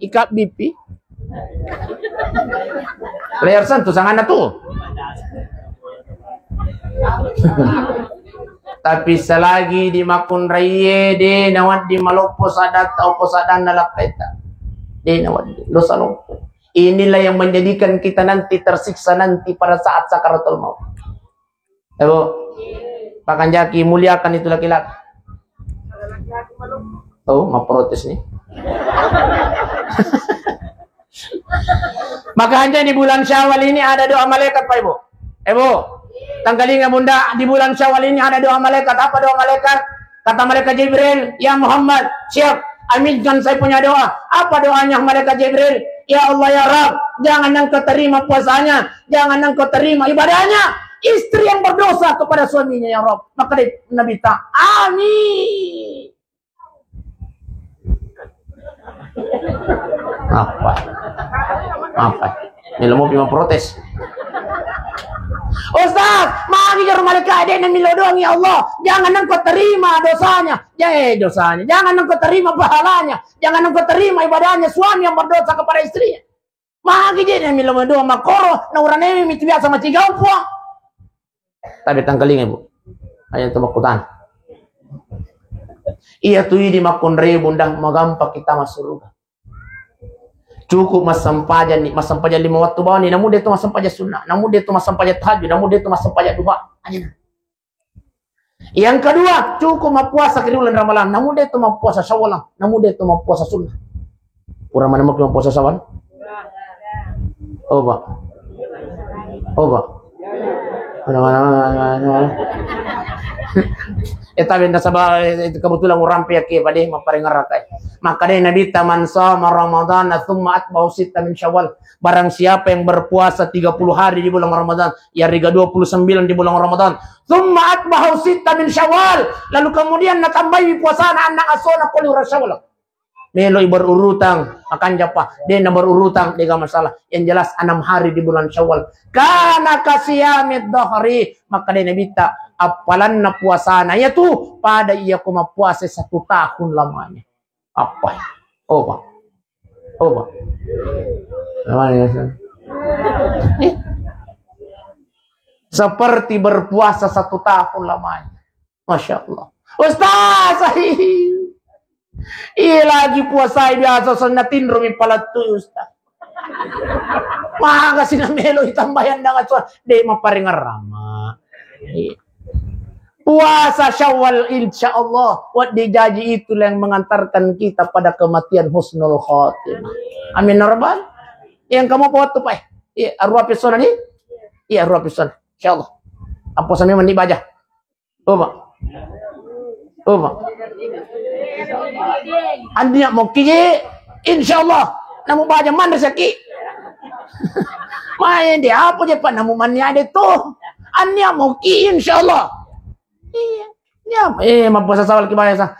ikat bipi layar santu sangan tuh tapi selagi di makun raye de nawat di malumpo sadata o posadan nalapeta de nawat dosa lumpuh. Inilah yang menjadikan kita nanti tersiksa nanti pada saat sakaratul maut. Pakan jaki muliakan itu laki-laki. Oh, mau protes nih. Makanya di bulan Syawal ini ada doa malaikat, Pak Ibu. Ibu, tanggalinga Bunda, di bulan Syawal ini ada doa malaikat. Apa doa malaikat? Kata malaikat Jibril, ya Muhammad, siap, aminkan saya punya doa. Apa doanya malaikat Jibril? Ya Allah ya Rabb, jangan engkau terima puasanya, jangan engkau terima ibadahnya. Istri yang berdosa kepada suaminya ya Rabb. Maka Nabi tak, amin. Apa? Ini mau pilih protes. Ustaz, mari ke rumah malaikat dia milo doang ya Allah. Jangan engkau terima dosanya. Dosanya. Jangan engkau terima pahalanya. Jangan engkau terima ibadahnya suami yang berdosa kepada istrinya. Mari dia milo doang makoro na urane mi biasa macigau po. Tapi tangkaling Ibu. Ayan tumakutan. Iya tuh di makunre bundang magampak kita masuk surga. Cukup masampaja 5 waktu bawah ni, namun dia tu masampaja sunnah, namun dia tu masampaja tahajud, namun dia tu masampaja duha. Yang kedua, cukup mapuasa ke bulan Ramadan, namun dia tu mapuasa Syawal, namun dia tu mapuasa sunnah. Kurang mana mau puasa Syawal? Oh, Pak. Mana. Tapi entah sabah kebetulan orang piyaki pada maparingarakai. Maka dia Nabi taman sama Ramadan thumma atba'u sitta min Syawal. Barang siapa yang berpuasa 30 hari di bulan Ramadan, ya riga 29 di bulan Ramadan. Thumma atba'u sitta min Syawal. Lalu kemudian natambahi puasa anak asona qul Syawal. Melo berurutang akan japa. Dia berurutang dia masalah. Yang jelas 6 hari di bulan Syawal. Kana kasiyamid dhahri. Maka dia Nabi tak apalan na puasana yaitu pada ia kuma puasa 1 tahun lamanya. Apa? Apa? Seperti berpuasa 1 tahun lamanya. Masya Allah. Ustaz, lagi puasa biasa senatin rumi palatu Ustaz. Maka sinamelo itambayan dengan suara. Dia maparingan rama. Puasa Syawal insya Allah wat dijaji itulah yang mengantarkan kita pada kematian husnul khotimah. Amin rabbal. Yang kamu buat tuh Pak? Iya, arwah pesona nih? Iya, arwah pesona. Insya Allah. Apa sampai mandi baca? Pak. Andi mau kiji, insya Allah. Namu baca mana saki? Main dia apa je Pak? Namu mana ada tuh? Andi mau ki insya Allah. Iya, mapuasa Syawal kibaya sa.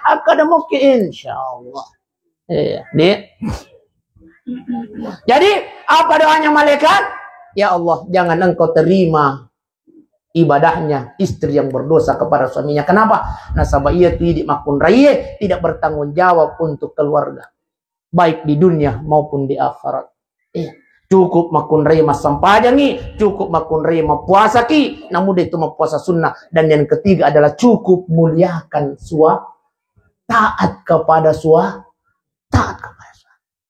Ada mungkin insyaallah. Jadi apa doanya malaikat? Ya Allah, jangan engkau terima ibadahnya istri yang berdosa kepada suaminya. Kenapa? Nasabah ia tidak makun raya, tidak bertanggung jawab untuk keluarga, baik di dunia maupun di akhirat. Cukup makun raya masampajangi, cukup makun raya mapuasa ki, namun dia itu mapuasa sunnah. Dan yang ketiga adalah cukup muliakan taat kepada suami.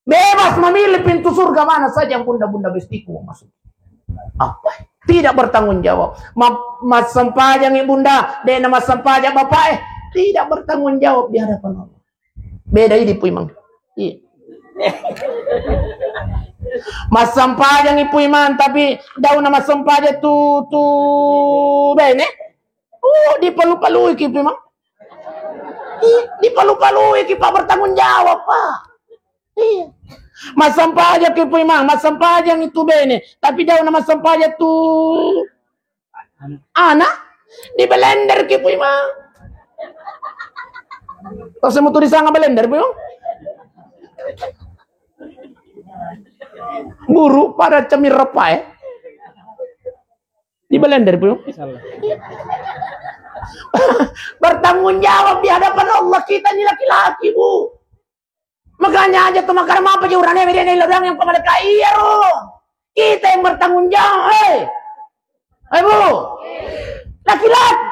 Bebas memilih pintu surga mana saja yang bunda-bunda bestiku masuk. Apa? Tidak bertanggung jawab. Masampajangi bunda, dia nama sampajang bapak tidak bertanggung jawab di hadapan Allah. Beda ini puimang. Iya. Mas sampajang ipu iman tapi daun nama sampaja tu bene. Di palu-palu iki ipu iman. Di palu-palu iki Pak bertanggung jawab Pak. Iya. Mas sampaja ipu iman, mas sampajang itu bene tapi daun nama sampaja tu anak di blender ipu iman. Kau semua tuh disangka blender ipu iman. Buru pada cemir repai di blender belum bertanggung jawab di hadapan Allah. Kita ini laki-laki Bu, makanya aja tuh makan apa aja urane media ini yang pemalika iya kita yang bertanggung jawab. Bu, laki-laki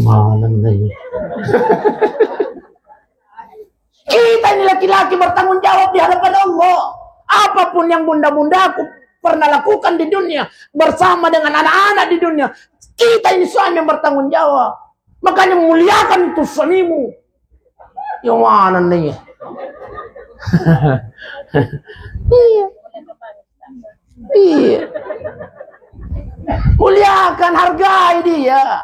malam lagi. Kita ini laki-laki bertanggung jawab di hadapan Allah. Apapun yang bunda-bunda aku pernah lakukan di dunia bersama dengan anak-anak di dunia, kita ini suami yang bertanggung jawab. Makanya muliakan itu suamimu. Yang mana nih? Iya. Iya. Muliakan, hargai dia.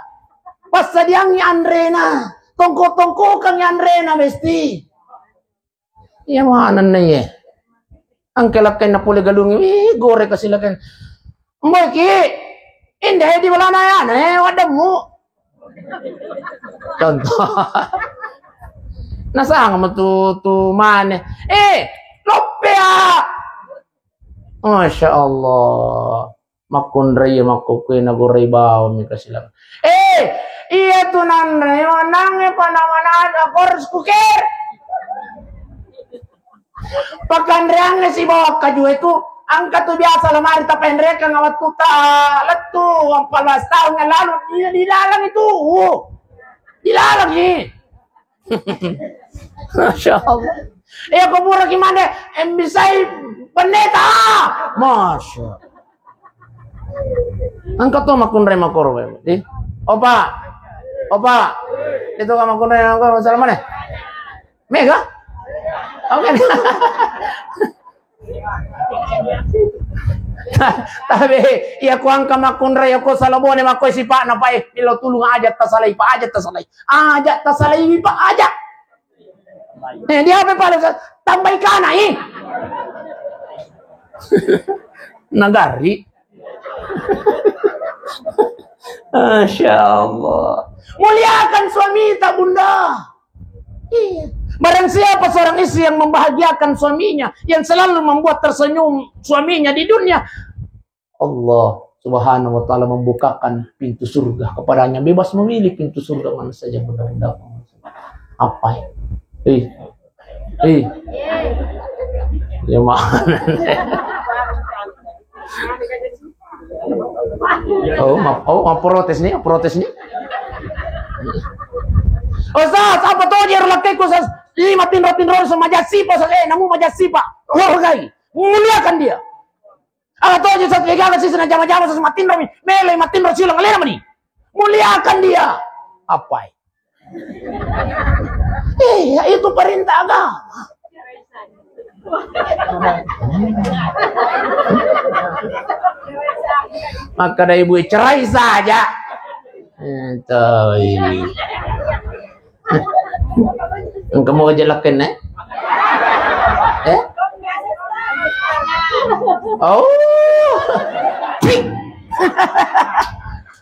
Pas sadiangi Andrena, tongko-tongkokan Andrena mesti. Yang mana nih? Angkelakkan na puli galungi, gore kasi lakan. Mbak ki, hindi di wala na yan, wadamu. Contoh. Nasaan mo tu man? Lopya! Masya Allah. Makunray makukuy na guray bawa mi kasi lang. Iya tu nanay, manangin pa naman ada kors kukir. Pagkandreang na si bawa ka itu, angka tu biasa lamari tapendreka ngawat tuta, latu, ang palwas taon nga lalo, dilalang itu. Dilalang eh. Masya Allah. Kumura gimana? Embisay pendeta. Masya. Angkat tuh makunray makorwe. Opa. Itu ka makunray makorwe. Salah mana? Mega? Oke. Tapi iya ku angka makunray ako salabone makoy si Pak na pa nilo tulung ajat tasalay pa ajat tasalay. Ajat tasalay pa ajat. Dia apa paling tambah ikan nagari. Masya Allah. Muliakan suami tak bunda. Iya. Barang siapa seorang istri yang membahagiakan suaminya, yang selalu membuat tersenyum suaminya di dunia, Allah Subhanahu wa ta'ala membukakan pintu surga kepadanya, bebas memilih pintu surga mana saja bunda-bunda. Apa? Ya mana? Protes nih. Ustaz, apa tuh dia relakeku Ustaz? Lima tinro sama majasipa Ustaz. Namu majasipa. Hargai. Muliakan dia. Apa tuh dia Ustaz pegangan sih jama-jama Ustaz matinro mele matinro silang lena mani. Muliakan dia. Apa? Itu perintah agama. Maka dari ibu cerai saja. Engkau mau jelakin Oh.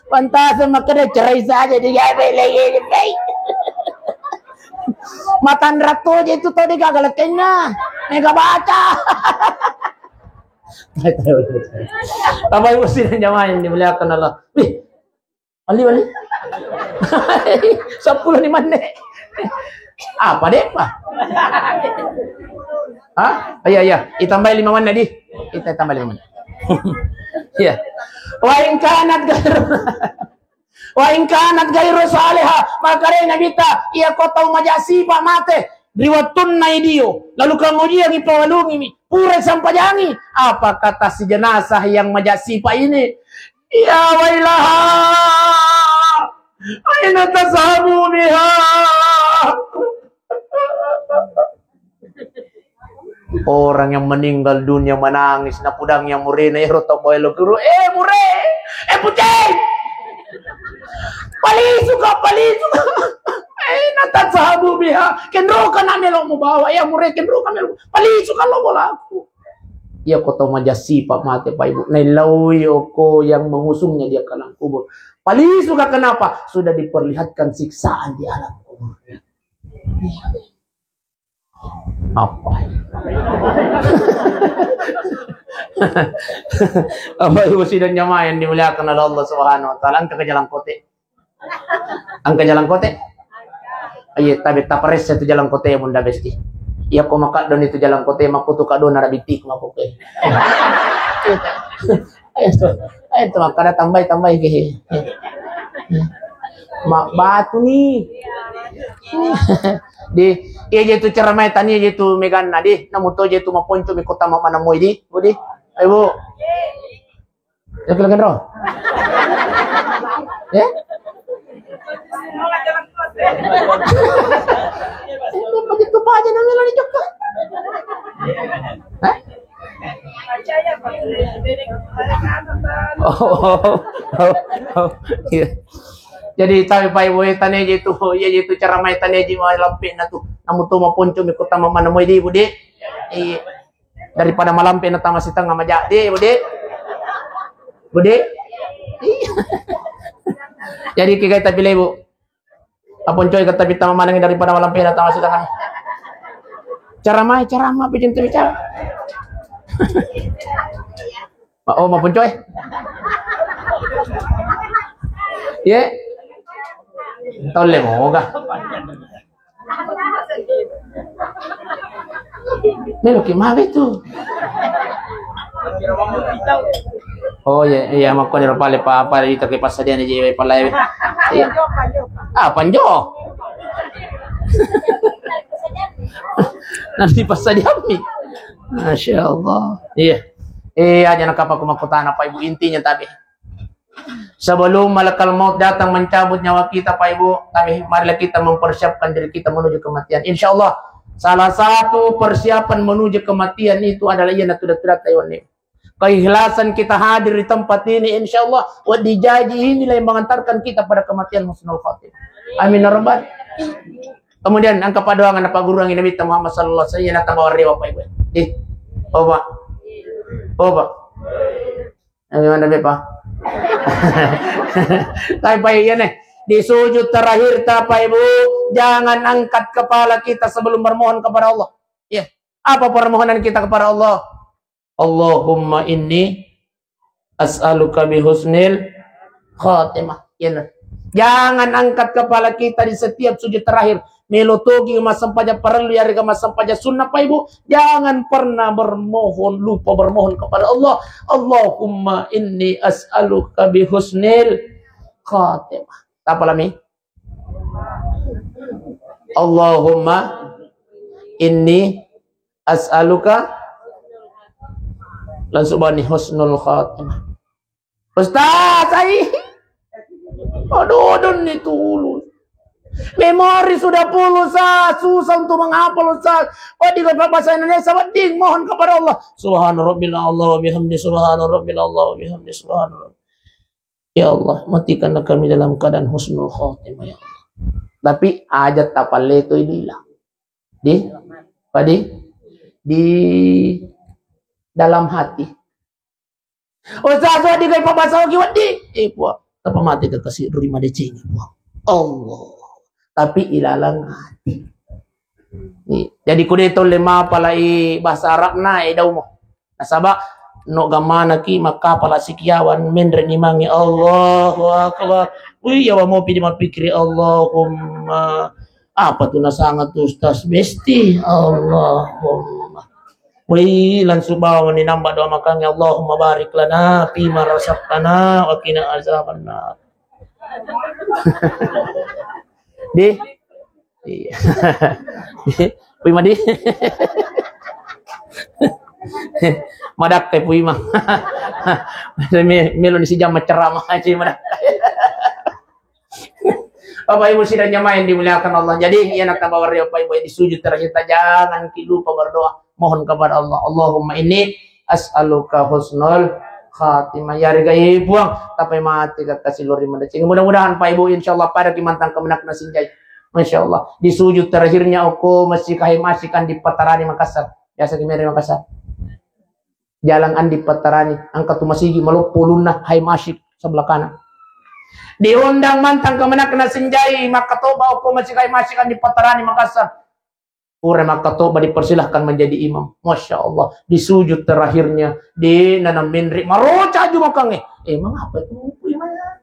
Pantas maka dari cerai saja digawe lagi. Matan ratu aja itu tadi gagalakin na. Mega baca. Tambah ibu sini jamaah dimuliakan Allah. Wih, wali. 10 di mana? Apa deh pak? Hah? Iya. Ditambah 5 mana di? Kita tambah 5 mana. Iya. Wa in kanat gairu salihah, maka rena bita ia kota majasi pak mate riwatun naidio lalu kemudian ipawalungi mi pura sampajangi apa kata si jenazah yang majasi pak ini, ya wailaha aina tasabu biha. Orang yang meninggal dunia menangis na pudang yang murena erota boelo guru mure puceng palisuka natat sahabu biha kendro kana melo mo bawa ya mure kendro kana melo palisuka lo bolaku ya kota majasi pak mate pak ibu nailawi oko yang mengusungnya dia ke alam kubur palisuka kenapa sudah diperlihatkan siksaan di alam kubur apa Bapak Ibu sidang jamaah yang dimuliakan oleh Allah Subhanahu wa taala, angka ke jalan kote. Iya, tapi tapares itu jalan kote yang bunda besti. Iya ko maka don itu jalan kote makutu ka don na bitik mapuke. Ayo maka tambah ke. Mak batu nih. Di iya itu ceramah tani itu megan nadi namu to itu maponco mi kota mana mo di budi ayo ya kelakan ro Itu begitu pa aja namanya ni Joko. Hah? Iya. Jadi tahu pa ibu tanya itu, ya itu cara main tanya ji mau lampin na tu. Namun tu mau ponco mi kota mana mau di budi. Daripada malampin na tama sitang ngamaja di budi. Budi. Jadi kita pilih ibu. Apun coy kata kita memandang daripada malampin na tama sitang. Cara mah bikin tu bicara. Oh, mau coy. Ya. Tole mo ka. Melo kimave tu. Oh ya makon ni pale pa dito kay pasadian ni Jay pala. Ah, panjo. Nanti pasadian ni. Masya Allah. Iya. Aja nakapakumakutan apa ibu intinya tapi. Sebelum malakal maut datang mencabut nyawa kita Pak Ibu, marilah kita mempersiapkan diri kita menuju kematian. Insya Allah salah satu persiapan menuju kematian itu adalah ia natudat ini. Keikhlasan kita hadir di tempat ini, insya Allah dijaji inilah yang mengantarkan kita pada kematian husnul khatimah. Amin ya rabbal. Kemudian angka padoangan Pak Guru yang Nabi Muhammad sallallahu alaihi wasallam tambah rewa Pak Ibu. Oba. Gimana Pak? Tapi Pak ya nih di sujud terakhir Pak Ibu jangan angkat kepala kita sebelum bermohon kepada Allah. Ya, apa permohonan kita kepada Allah? Allahumma inni as'aluka bi husnil khatimah. Ya, jangan angkat kepala kita di setiap sujud terakhir. Melotogi masam paja perlu ya rega masam paja sunnah Pak Ibu. Jangan pernah lupa bermohon kepada Allah. Allahumma inni as'aluka bi husnil khatimah. Apa lami? Allahumma inni as'aluka langsung bani husnul khatimah. Ustaz, aduh nih tulus. Memori sudah pulus, susah untuk menghafal Ustaz. Oh di bahasa Indonesia wading mohon kepada Allah. Subhana rabbil Allah wa bihamdi subhana rabbil Allah wa bihamdi subhana. Ya Allah, matikanlah kami dalam keadaan husnul khatimah ya Allah. Tapi ajat tapal itu hilang. Di dalam hati. Ustaz wadi kay pabasa wadi. Puak, tapa mati ka kasi rima de cing puak. Allah. Tapi ilalang hati. Jadi kudito lima palai bahasa Arab na daw mo. Nasaba no gamana ki makapala sikiawan mendre ni mangi Allahu akbar. Uy yawa mo pidi mapikri Allahumma. Apa tu nasangat Ustaz besti Allahumma. Uy lan subawa ni nambah doa makang Allahumma barik lana fi ma razaqtana wa qina azabannar. Iya. Puy madi. Madak teh puy mah. Melo ni si jam ceramah aja madak. Bapak Ibu sidang jamaah yang dimuliakan Allah. Jadi ia nak tambah Bapak Ibu di sujud terakhir jangan lupa berdoa, mohon kepada Allah. Allahumma inni as'aluka husnul khatimah. Ya regai buang tapi mati kasih lori mendecing. Mudah-mudahan Pak Ibu insyaallah pada kimantang kemenak nasinjai. Masyaallah di sujud terakhirnya aku masih masihkan di Patarani Makassar. Biasa kemari Makassar. Jalan Andi Patarani angkat tu masih malu pulunna hai masih sebelah kanan. Diundang mantang kemenak nasinjai maka toba aku masih masihkan di Patarani Makassar. Pura maka toba dipersilahkan menjadi imam. Masya Allah di sujud terakhirnya di nanam minri maroca aja makange. Emang apa itu gimana?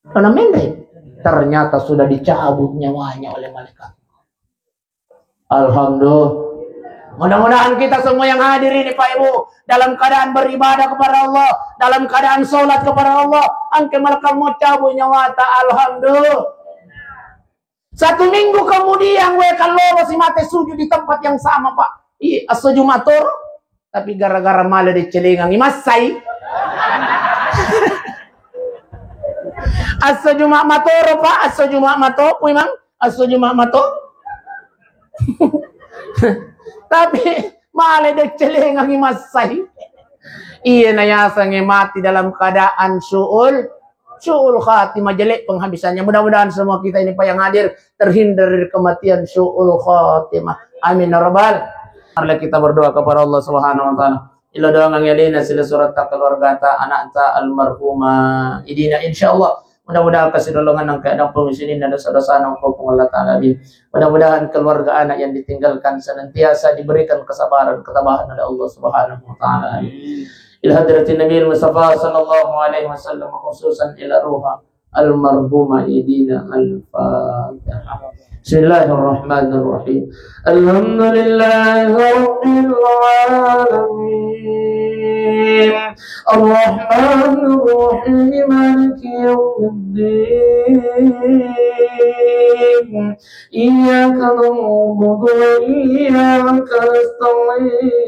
Nanam minri ternyata sudah dicabut nyawanya oleh malaikat. Alhamdulillah. Mudah-mudahan kita semua yang hadir ini Pak Ibu dalam keadaan beribadah kepada Allah, dalam keadaan sholat kepada Allah, angke malaikat mau cabut nyawa ta. Alhamdulillah. 1 minggu kemudian gue kalau masih mati sujud di tempat yang sama Pak. Iya, as-sujumatur tapi gara-gara malah dicelengang masai. Aso Jumat matoro Pak, aso Jumat mato, memang aso Jumat mato. Tapi maledek celeng ang imasay. Iya na yasa mati dalam keadaan su'ul khatimah, jelek penghabisannya. Mudah-mudahan semua kita ini Pak yang hadir terhindar dari kematian su'ul khatimah. Amin ya rabbal. Marilah kita berdoa kepada Allah Subhanahu wa taala. Ila doa ngangelina sila surat ta keluarga ta anak ta almarhumah idina insyaallah. Mudah-mudahan kasih dolongan ng keadaan pengisinin dan dosa-dosa ng Allah Ta'ala. Mudah-mudahan keluarga anak yang ditinggalkan senantiasa diberikan kesabaran, ketabahan oleh Allah Subhanahu wa taala. Ila hadratin Nabi Mustafa sallallahu alaihi wasallam, khususan ila ruha almarhumah idina al-Fatihah. Bismillahirrahmanirrahim. Alhamdulillahi rabbil alamin. Ar-Rahmanir Rahim, Maliki yaumiddin. Iyyaka na'budu wa iyyaka nasta'in.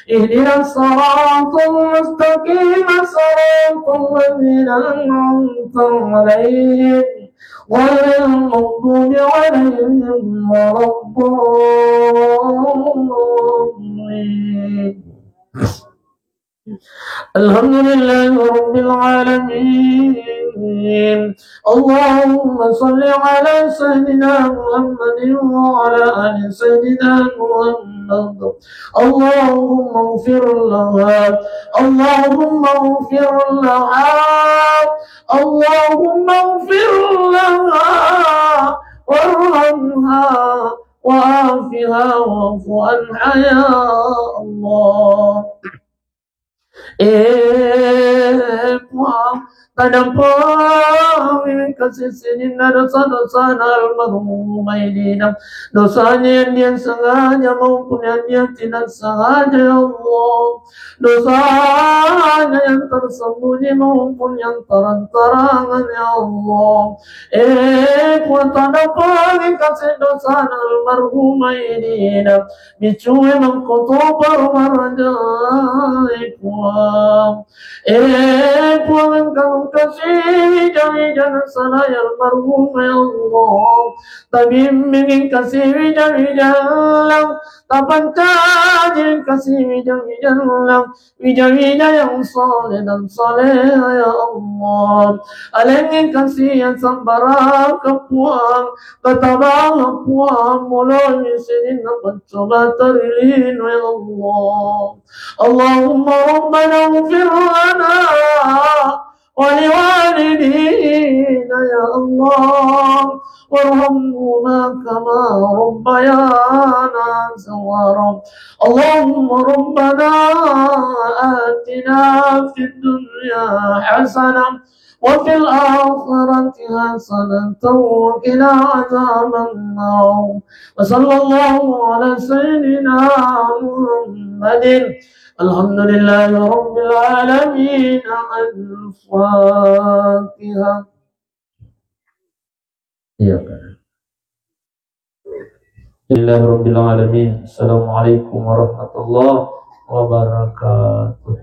Ihdinas siratal mustaqim, siratal ladzina an'amta 'alaihim غير المغضوب عليهم ولا الضالين. الحمد لله رب العالمين. اللهم صل على سيدنا محمد وعلى آل سيدنا محمد. اللهم اغفر لها، اللهم اغفر لها، اللهم اغفر لها وارحمها وعافها واعف عنها يا الله. Tadampang kasih na dosa-dosa na almarhumah idina, dosanya yang dia sengaja maupun yang dia tidak sengaja ya Allah, dosanya yang tersembunyi maupun yang terang-terangan ya Allah. Tadampang kasih dosa na almarhumah idina, bicuwe mengkotobar marajai puang. Puang engkau kasih jangan salaya almarhum ya Allah. Tapi ingin kasih wijah-wijah, tapancaji kasih wijah-wijah, wijah-wijah yang soleh dan soleh ya Allah. Alengin kasih yang sambara kepuang, ketabang puang mulai sini nampak coba terilin ya Allah. Allahumma rabbana ighfir lana ولوالدينا يا الله وارحمهما كما ربيانا صغارا. اللهم ربنا آتنا في الدنيا حسنة وفي الآخرة حسنة وقنا عذاب النار. وصلى الله على سيدنا محمد. الحمد لله رب العالمين. الفاتحة. Alhamdulillah rabbil alamin. Assalamualaikum warahmatullahi wabarakatuh.